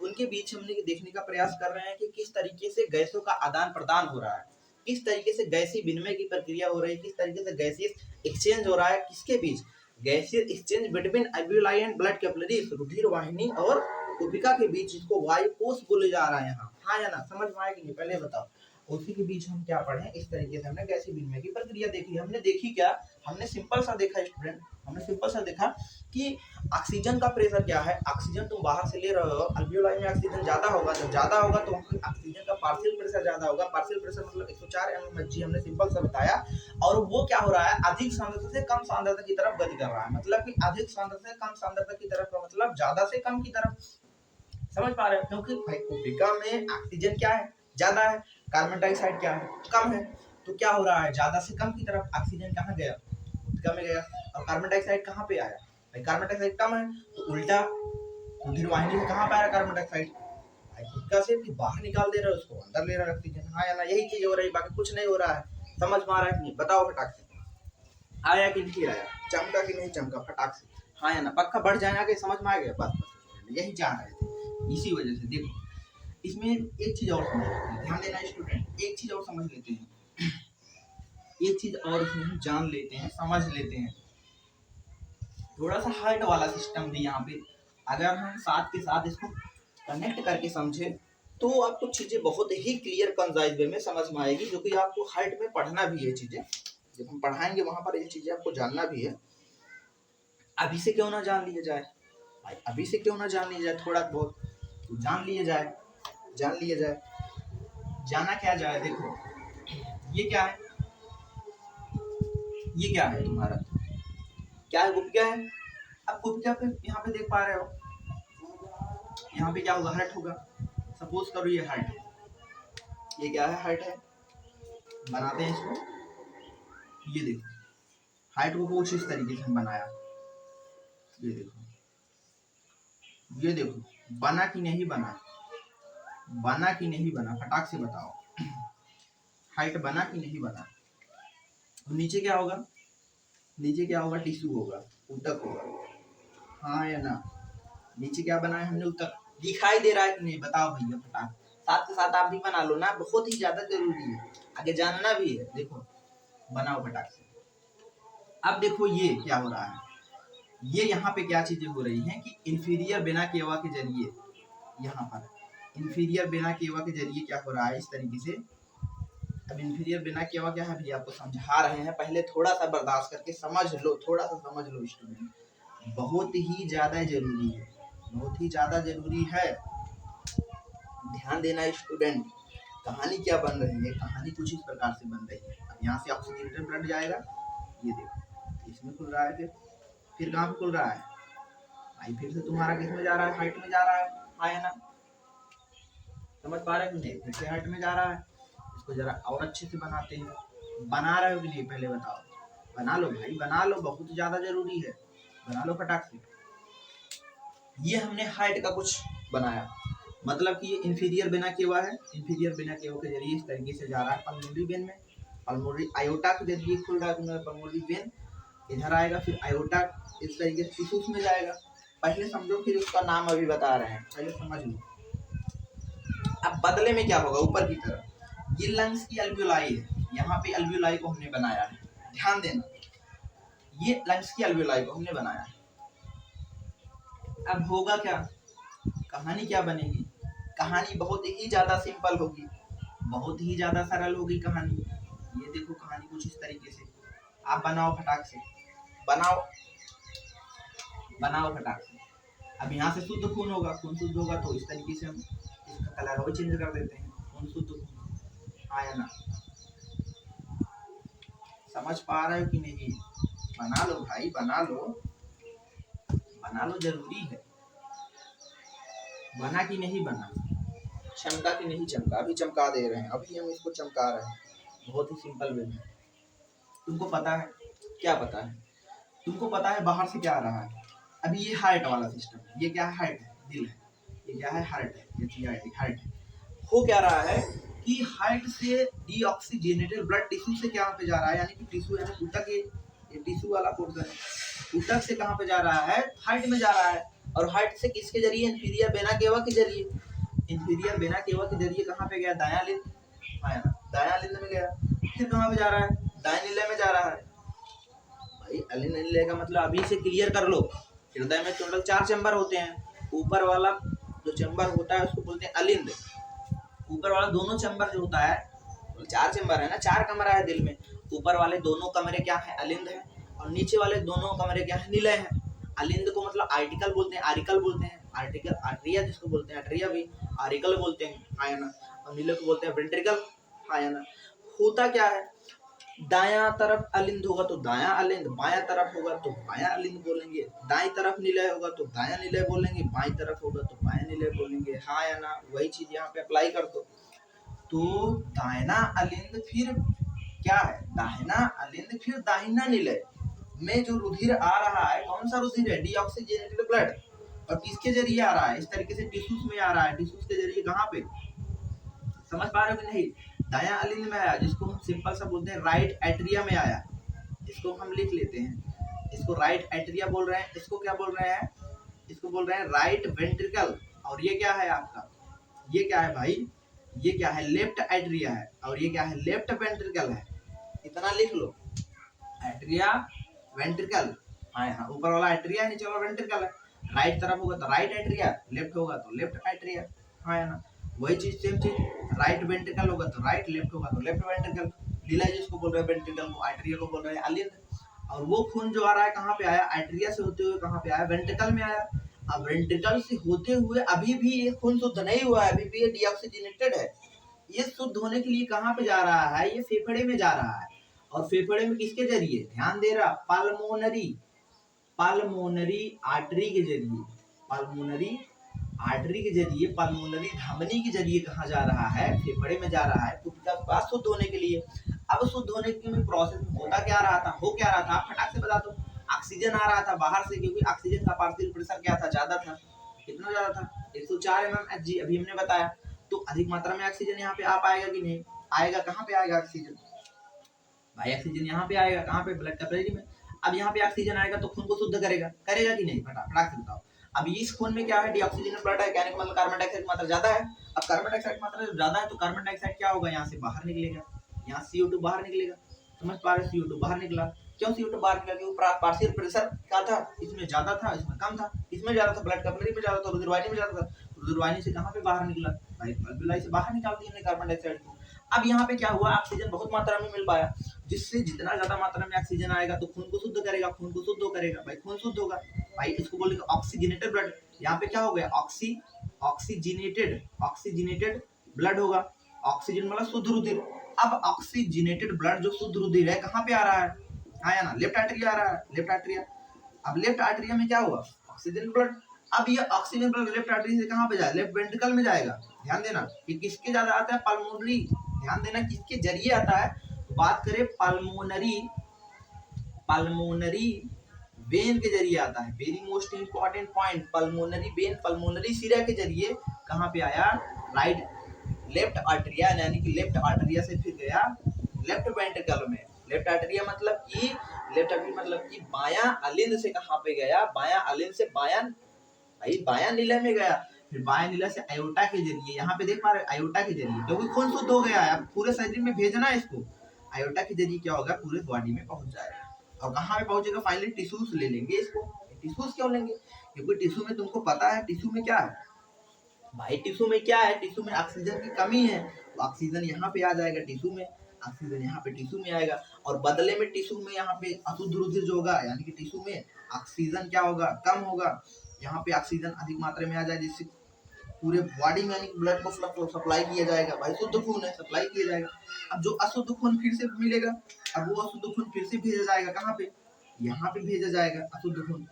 A: उनके बीच हमने देखने का प्रयास कर रहे हैं कि किस तरीके से गैसों का आदान प्रदान हो रहा है, किस तरीके से गैसीय विनिमय की प्रक्रिया हो रही है, किस तरीके से गैसीय एक्सचेंज हो रहा है, किसके बीच, गैसीय exchange between alveoli and blood capillaries, रुधिर वाहिनी और कुपिका के बीच, जिसको वायु कोष बोले जा रहा है यहाँ, हाँ या ना, समझ में आया कि नहीं, पहले बताओ। उसी के बीच हम क्या पढ़े, इस तरीके से हमने गैसीय विनिमय की प्रक्रिया देखी। हमने देखी क्या, हमने सिंपल सा देखा स्टूडेंट, हमने सिंपल सा देखा कि ऑक्सीजन का प्रेशर क्या है। ऑक्सीजन तुम बाहर से ले रहे हो, अल्वियोलाई में ऑक्सीजन ज्यादा होगा, जब ज्यादा होगा तो ऑक्सीजन का पार्शियल प्रेशर ज्यादा होगा। पार्शियल प्रेशर मतलब 104 mmHg, हमने सिंपल सा बताया। और वो क्या हो रहा है, अधिक सांद्रता से कम सांद्रता की तरफ गति कर रहा है, मतलब कि अधिक सांद्रता से कम सांद्रता की तरफ का मतलब ज्यादा से कम की तरफ, समझ पा रहे हो। क्योंकि भाई कुपिका में ऑक्सीजन क्या है, ज्यादा है, कार्बन डाइऑक्साइड क्या है, कम है। तो क्या हो रहा है, ज्यादा से कम की तरफ ऑक्सीजन कहाँ गया, कुपिका में गया, और कार्बन डाइऑक्साइड कहाँ पे आया, भाई कार्बन डाइऑक्साइड कम है, तो उल्टा रुधिर वाहिनी से कहाँ पे आया कार्बन डाइऑक्साइड, भाई कुपिका से भी बाहर निकाल दे रहे हो, उसको अंदर ले रहा है ऑक्सीजन, हाँ या ना, यही चीज हो रही है, बाकी कुछ नहीं हो रहा है। समझ में आ रहा है कि नहीं, बताओ फटाक से, आया कि नहीं आया, चमका कि नहीं चमका, फटाक से, हाँ या ना, पक्का बढ़ जाएगा कि समझ में आ गया, बस यही चाह रहे थे। इसी वजह से देखो, इसमें एक चीज और समझ लेते हैं, ध्यान देना स्टूडेंट, एक चीज और समझ लेते हैं, एक चीज और इसमें हम जान लेते हैं, समझ लेते हैं। थोड़ा सा हार्ट वाला सिस्टम भी यहाँ पे अगर हम साथ के साथ इसको कनेक्ट करके समझे तो आपको चीजें बहुत ही क्लियर कंसाइज वे में समझ में आएगी, जो कि आपको हार्ट में पढ़ना भी है चीजें, जब हम पढ़ाएंगे वहां पर ये चीजें आपको जानना भी है। अभी से क्यों ना जान लिया जाए भाई, अभी से क्यों ना जान लिया जाए, थोड़ा बहुत तो जान लिया जाए, जान लिया जाए। जाना क्या जाए, देखो ये क्या है, ये क्या है तुम्हारा, क्या है, गुप्त क्या है। अब गुप्त क्या पे यहाँ पे देख पा रहे हो, यहाँ पे क्या होगा, हार्ट होगा, सपोज करो ये हार्ट है, ये क्या है, हार्ट है, बनाते हैं इसको, ये देखो हार्ट को कुछ इस तरीके से बनाया, ये देखो, ये देखो बना कि नहीं बना, बना कि नहीं बना, फटाक से बताओ, हाइट बना कि नहीं बना। तो नीचे क्या होगा, नीचे क्या होगा, टिश्यू होगा, ऊतक होगा, हाँ या ना, नीचे क्या बनाया हमने, ऊतक, दिखाई दे रहा है कि नहीं, बताओ भैया फटाक, साथ के साथ आप भी बना लो ना, बहुत ही ज्यादा जरूरी है, आगे जानना भी है। देखो बनाओ फटाक से। अब देखो ये क्या हो रहा है, ये यहाँ पे क्या चीजें हो रही हैं कि इंफीरियर वेना केवा के जरिए, यहाँ पर इंफीरियर वेना केवा के जरिए क्या हो रहा है, इस तरीके से। अब इंफीरियर वेना केवा क्या है भैया, आपको समझा रहे हैं, पहले थोड़ा सा बर्दाश्त करके समझ लो, थोड़ा सा समझ लो स्टूडेंट, बहुत ही ज्यादा जरूरी है, बहुत ही ज्यादा जरूरी है, ध्यान देना स्टूडेंट। कहानी क्या बन रही है, कहानी कुछ इस प्रकार से बन रही है। अब यहाँ से ऑक्सीजनेटेड ब्लड जाएगा, ये देखो इसमें खुल रहा है, फिर कहाँ पे खुल रहा है भाई, फिर से तुम्हारा किस में जा रहा है, हाइट में जा रहा है, हाँ या ना, समझ पा रहे हो कि नहीं, फिर से हाइट में जा रहा है। इसको जरा और अच्छे से बनाते हैं, बना रहे हो कि नहीं पहले बताओ, बना लो भाई बना लो, बहुत ज्यादा जरूरी है, बना लो फटाक से। ये हमने हाइट का कुछ बनाया, मतलब कि ये इंफीरियर वेना केवा है, इंफीरियर वेना केवा के जरिए इस तरीके से जा रहा है पल्मोनरी वेन में, पल्मोनरी आयोटा के जरिए खुल रहा है पल्मोनरी वेन, इधर आएगा, फिर आयोटा इस तरीके से टिश्यूज में जाएगा। पहले समझो फिर उसका नाम अभी बता रहे हैं, पहले समझ लो। अब बदले में क्या होगा, ऊपर की तरफ ये लंग्स की अल्वियोलाई है, यहाँ पे अल्वियोलाई को हमने बनाया है, ध्यान देना, ये लंग्स की अल्वियोलाई को हमने बनाया है। अब होगा क्या, कहानी क्या बनेगी, कहानी बहुत ही ज्यादा सिंपल होगी, बहुत ही ज्यादा सरल होगी कहानी। ये देखो कहानी कुछ इस तरीके से, आप बनाओ फटाक से, बनाओ बनाओ फटाक से। अब यहाँ से शुद्ध खून होगा, खून शुद्ध होगा तो इस तरीके से हम इसका कलर और चेंज कर देते हैं, खून शुद्ध खून, हाँ या ना, समझ पा रहे हो कि नहीं, बना लो भाई बना लो, बना लो, जरूरी है, बना कि नहीं बना, चमका कि नहीं चमका, अभी चमका दे रहे हैं, अभी हम इसको चमका रहे हैं बहुत ही सिंपल वे में। तुमको पता है क्या पता है, तुमको पता है बाहर से क्या आ रहा है। अभी ये हार्ट वाला सिस्टम है, ये क्या है, हार्ट है, दिल है, ये क्या है, हार्ट है, ये हार्ट है। हो क्या रहा है कि हार्ट से डीऑक्सीजेनेटेड ब्लड टिश्यू से क्या पे जा रहा है, यानी कि टिश्यू यानी ऊतक, ये टिश्यू वाला पोर्शन है, ऊतक से कहाँ पे जा रहा है, हार्ट में जा रहा है। और हार्ट से किसके जरिए, इंफीरियर वेना केवा के जरिए, इंफीरियर वेना केवा के जरिए कहाँ पे गया, दायां लिंब, दायां लिंब में गया। फिर कहाँ पे जा रहा है, दाएं नीले में जा रहा है। भाई अलिंद नीले का मतलब अभी से क्लियर कर लो, हृदय में टोटल 4 चैम्बर होते हैं। ऊपर वाला जो चैम्बर होता है उसको बोलते हैं अलिंद, ऊपर वाला दोनों चैम्बर जो होता है, 4 चैम्बर है ना, 4 कमरा है दिल में, ऊपर वाले दोनों कमरे क्या है, अलिंद है, और नीचे वाले दोनों कमरे क्या है, निलय है। अलिंद को मतलब आर्टिकल बोलते हैं, आर्टिकल बोलते हैं, आर्टिकल आर्ट्रिया जिसको बोलते हैं, आर्ट्रिया भी आर्टिकल बोलते हैं, हाँ या ना। और निलय को बोलते हैं वेंट्रिकल, हाँ या ना। होता क्या है, दायां तरफ अलिंद होगा तो दायां अलिंद, बायां तरफ होगा तो बायां अलिंद बोलेंगे, दाईं तरफ निलय होगा तो दायां निलय बोलेंगे, बाईं तरफ होगा तो बायां निलय बोलेंगे, हाँ या ना। वही चीज यहाँ पे अप्लाई कर दो। तो दाहिना अलिंद फिर क्या है, दाहिना अलिंद फिर दाहिना निलय में जो रुधिर आ रहा है, कौन सा रुधिर है, डीऑक्सीजेनेटेड ब्लड, और किसके जरिए आ रहा है, इस तरीके से टिश्यूज में आ रहा है, टिश्यूज के जरिए कहाँ पे, समझ पा रहे हो कि नहीं, दायां अलिंद में आया, जिसको हम सिंपल सा बोलते हैं राइट एट्रिया में आया, इसको हम लिख लेते हैं, इसको राइट एट्रिया बोल रहे हैं, इसको क्या बोल रहे हैं, इसको बोल रहे हैं राइट वेंट्रिकल। और ये क्या है आपका, ये क्या है भाई, ये क्या है, लेफ्ट एट्रिया है, और ये क्या है, लेफ्ट वेंट्रिकल है। इतना लिख लो, एट्रिया वेंट्रिकल, हाँ ऊपर वाला एट्रिया है, नीचे वाला वेंट्रिकल है। राइट तरफ होगा तो राइट एट्रिया, लेफ्ट होगा तो लेफ्ट एट्रिया, हाँ ना। वही चीज सेम चीज, राइट वेंट्रिकल होगा तो राइट, लेफ्ट होगा तो लेफ्ट वेंट्रिकल। लीला जिसको बोल रहे हैं वेंट्रिकल को, एट्रिया को बोल रहे हैं अलिंद। और वो खून जो आ रहा है कहाँ पे आया, एट्रिया से होते हुए कहाँ पे आया, वेंट्रिकल में आया। अब वेंट्रिकल से होते हुए अभी भी ये खून शुद्ध नहीं हुआ है, अभी भी ये डीऑक्सीजनेटेड है। ये शुद्ध होने के लिए कहाँ पे जा रहा है, ये फेफड़े में जा रहा है। और फेफड़े में किसके जरिए, ध्यान दे रहा, पल्मोनरी, पल्मोनरी आर्टरी के जरिए, पल्मोनरी आर्टरी के जरिए, पल्मोनरी धमनी के जरिए कहाँ जा रहा है, फेफड़े में जा रहा है, उसका श्वास शुद्ध होने के लिए। अब शुद्ध होने के में प्रोसेस में होता क्या रहा था, हो क्या रहा था, फटाक से बता दो। ऑक्सीजन आ रहा था बाहर से, क्योंकि ऑक्सीजन का पार्शियल प्रेशर क्या था, ज्यादा था, कितना ज्यादा था, 104 mmHg, अभी हमने बताया। तो अधिक मात्रा में ऑक्सीजन यहाँ पे आ पाएगा कि नहीं आएगा, कहाँ पे आएगा ऑक्सीजन, भाई ऑक्सीजन यहाँ पे आएगा, कहाँ पे, ब्लड कैपिलरी में। अब यहाँ पे ऑक्सीजन आएगा तो खून को शुद्ध करेगा, करेगा कि नहीं, फटाक से बताओ। अब इस खून में क्या है, डीऑक्सीजनेटेड ब्लड है, कहने का मतलब कार्बन डाइऑक्साइड की मात्रा ज्यादा है। अब कार्बन डाइऑक्साइड की मात्रा जब ज्यादा है तो कार्बन डाइऑक्साइड क्या होगा, यहाँ से बाहर निकलेगा, यहाँ CO2 बाहर निकलेगा, समझ पा रहे, CO2 बाहर निकला। क्यों CO2 बाहर निकला, क्योंकि पार्शियल प्रेशर क्या था, इसमें ज्यादा था, इसमें कम था, इसमें ज्यादा था, ब्लड कैपिलरी में ज्यादा था, रुधिरवाहिनी में ज्यादा था, रुधिरवाहिनी से कहाँ पे बाहर निकला, भाई अल्वेओलाई से बाहर निकाल दिया हमने कार्बन डाइऑक्साइड को। अब यहाँ पे क्या हुआ, ऑक्सीजन बहुत मात्रा में मिल पाया, जिससे जितना ज्यादा मात्रा में ऑक्सीजन आएगा तो खून को शुद्ध करेगा, खून को शुद्ध करेगा, भाई खून शुद्ध होगा, भाई इसको बोलेंगे ऑक्सीजनेटेड ब्लड। यहाँ पे क्या हो गया, ऑक्सीजनेटेड ब्लड होगा, ऑक्सीजन मतलब शुद्ध रुधिर। अब ऑक्सीजनेटेड ब्लड जो शुद्ध रुधिर है कहाँ पे आ रहा है, हाँ या ना, लेफ्ट आर्टरिया आ रहा है, लेफ्ट आर्टरिया। अब लेफ्ट आर्टरिया में क्या हुआ, ऑक्सीजन ब्लड। अब ये ऑक्सीजन ब्लड लेफ्ट आर्टरी से कहाँ पे जाए, लेफ्ट वेंट्रिकल में जाएगा। ध्यान देना कि किसके ज्यादा आता है, पल्मोनरी, ध्यान देना किसके जरिए आता है। बात करें पल्मोनरी, पल्मोनरी वेन के जरिए आता है, very most important point, pulmonary vein, pulmonary सिरा के जरिए कहाँ पे आया, राइट, लेफ्ट आर्टरिया, यानी कि लेफ्ट आर्टरिया से फिर गया लेफ्ट वेंट्रिकल में। लेफ्ट आर्टरिया मतलब कि, लेफ्ट आर्टरी मतलब कि बायां अलिंद से कहाँ पे गया, बायां अलिंद से बायां, भाई बायां नीला में गया, फिर बायां नीला से आयोटा के जरिए, यहाँ पे देख पा रहे आयोटा के जरिए, क्योंकि खून शुद्ध हो गया है, अब पूरे शरीर में भेजना है इसको, आयोटा के जरिए क्या होगा, पूरे बॉडी में पहुंच जाएगा। और कहाँ पे पहुंचेगा, फाइनली टिश्यूज ले लेंगे इसको। टिश्यूज क्यों लेंगे, क्योंकि टिश्यू में तुमको पता है, टिश्यू में क्या है भाई, टिश्यू में क्या है, टिश्यू में ऑक्सीजन की कमी है, तो ऑक्सीजन यहाँ पे आ जाएगा टिश्यू में, ऑक्सीजन यहाँ पे टिश्यू में आएगा, और बदले में टिश्यू में यहाँ पे अशुद्ध रुधिर जो होगा, यानी कि टिश्यू में ऑक्सीजन क्या होगा, कम होगा, यहाँ पे ऑक्सीजन अधिक मात्रा में आ जाए, जिससे पूरे बॉडी में यानी ब्लड को सप्लाई किया जाएगा, भाई शुद्ध खून है, सप्लाई किया जाएगा। अब जो अशुद्ध खून फिर से मिलेगा, अब वो अशुद्ध खून फिर से भेजा जाएगा, कहाँ पे, यहाँ पे भेजा जाएगा अशुद्ध खून।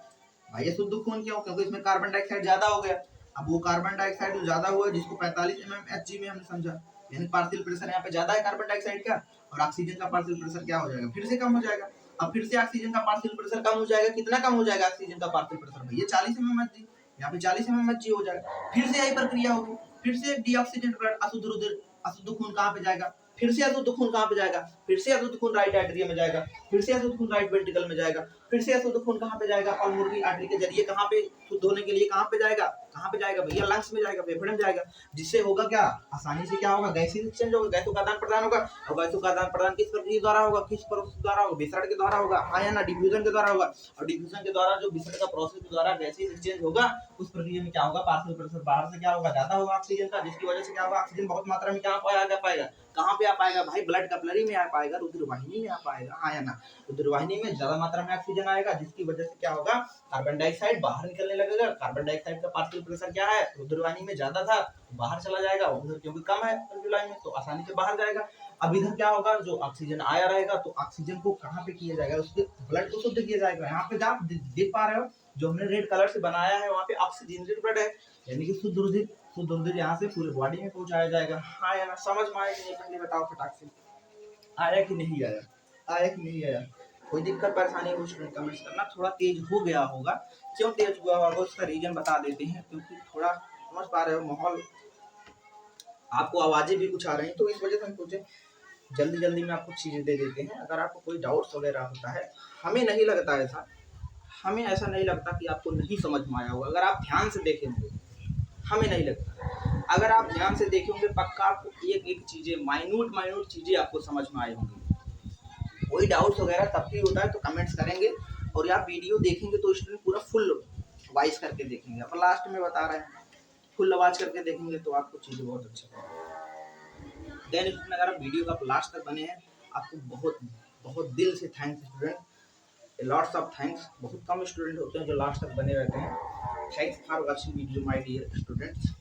A: भाई अशुद्ध खून क्यों, क्योंकि इसमें कार्बन डाइऑक्साइड ज्यादा हो गया। अब वो कार्बन डाइऑक्साइड जो ज्यादा हुआ जिसको 45 mmHg में हमने समझा, यानी पार्शियल प्रेशर यहाँ पे ज्यादा है कार्बन डाइऑक्साइड का, और ऑक्सीजन का पार्शियल प्रेशर क्या हो जाएगा, फिर से कम हो जाएगा। अब फिर से ऑक्सीजन का पार्शियल प्रेशर कम हो जाएगा, कितना कम हो जाएगा ऑक्सीजन का पार्शियल प्रेशर भैया 40 mmHg, यहाँ पे 40 mmHg हो जाएगा। फिर से यही प्रक्रिया होगी, फिर से डीऑक्सीडेंट ब्लड अशुद्ध रुधिर अशुद्ध खून कहाँ पे जाएगा, फिर से अशुद्ध खून कहाँ पे जाएगा, फिर से अशुद्ध खून राइट एट्रियम में जाएगा, फिर से अशुद्ध खून राइट वेंट्रिकल में जाएगा, फिर से अशुद्ध खून कहाँ पे जाएगा, पल्मोनरी आर्टरी के जरिए कहाँ पे शुद्ध होने के लिए कहाँ पे जाएगा, कहाँ पे जाएगा भैया लंग्स में जाएगा, फेफड़े में जाएगा, जिससे होगा क्या आसानी से क्या होगा गैसीय एक्सचेंज होगा, गैसों का आदान प्रदान होगा। और गैसों का आदान प्रदान किस प्रक्रिया द्वारा होगा, किस प्रोसेस द्वारा होगा, विसरण के द्वारा होगा, हाँ या ना, डिफ्यूजन के द्वारा होगा। और डिफ्यूजन के द्वारा जो विसरण का प्रोसेस के द्वारा गैसीय एक्सचेंज होगा उस प्रक्रिया में क्या होगा पार्शियल प्रेशर बाहर से क्या होगा ज्यादा होगा ऑक्सीजन का, जिसकी वजह से क्या होगा ऑक्सीजन बहुत मात्रा में क्या पाएगा, कहाँ पे आ पाएगा भाई ब्लड कपलरी में आ पाएगा, रुधिरवाहिनी में आ पाएगा, हाँ या ना, रुधिरवाहिनी में ज्यादा मात्रा में ऑक्सीजन आएगा, जिसकी वजह से क्या होगा कार्बन डाइऑक्साइड बाहर निकलने लगेगा। कार्बन डाइऑक्साइड का पार्शियल प्रेशर क्या है रुधिरवाहिनी में ज्यादा था बाहर चला जाएगा, उधर क्योंकि कम है रुधिरवाहिनी में तो आसानी से बाहर जाएगा। अब इधर क्या होगा जो ऑक्सीजन आया रहेगा तो ऑक्सीजन को कहाँ पे किया जाएगा, उसके ब्लड को शुद्ध किया जाएगा। यहाँ पे आप देख पा रहे हो जो हमने रेड कलर से बनाया है वहाँ पे ऑक्सीजनेटेड ब्लड है, यानी कि शुद्ध रुधिर यहाँ से पूरे बॉडी में पहुंचाया जाएगा। हाँ या ना, समझ में आया कि नहीं पहले बताओ फटाक से, आया कि नहीं आया, आया कि नहीं आया, कोई दिक्कत परेशानी है स्टूडेंट कमेंट्स करना। थोड़ा तेज हो गया होगा, क्यों तेज हुआ होगा उसका रीजन बता देते हैं, क्योंकि थोड़ा समझ पा रहे हो माहौल, आपको आवाजें भी कुछ आ रही हैं तो इस वजह से हम सोचे जल्दी जल्दी में आपको चीजें दे देते हैं। अगर आपको कोई डाउट्स वगैरह होता है, हमें नहीं लगता ऐसा, हमें ऐसा नहीं लगता कि आपको नहीं समझ में आया होगा, अगर आप ध्यान से देखेंगे, हमें नहीं लगता, अगर आप ध्यान से देखेंगे पक्का आपको एक एक चीजें माइन्यूट चीजें आपको समझ में आए होंगी। कोई डाउट्स वगैरह तब भी होता है तो कमेंट्स करेंगे, और आप वीडियो देखेंगे तो स्टूडेंट पूरा फुल वाइज करके देखेंगे, अपन लास्ट में बता रहे हैं फुल आवाज करके देखेंगे तो आपको चीजें बहुत अच्छा देन स्टूडेंट। अगर आप वीडियो का लास्ट तक बने हैं आपको बहुत बहुत दिल से thanks student, lots of thanks. बहुत कम स्टूडेंट होते हैं जो लास्ट तक बने रहते हैं। Thanks for watching video my dear students.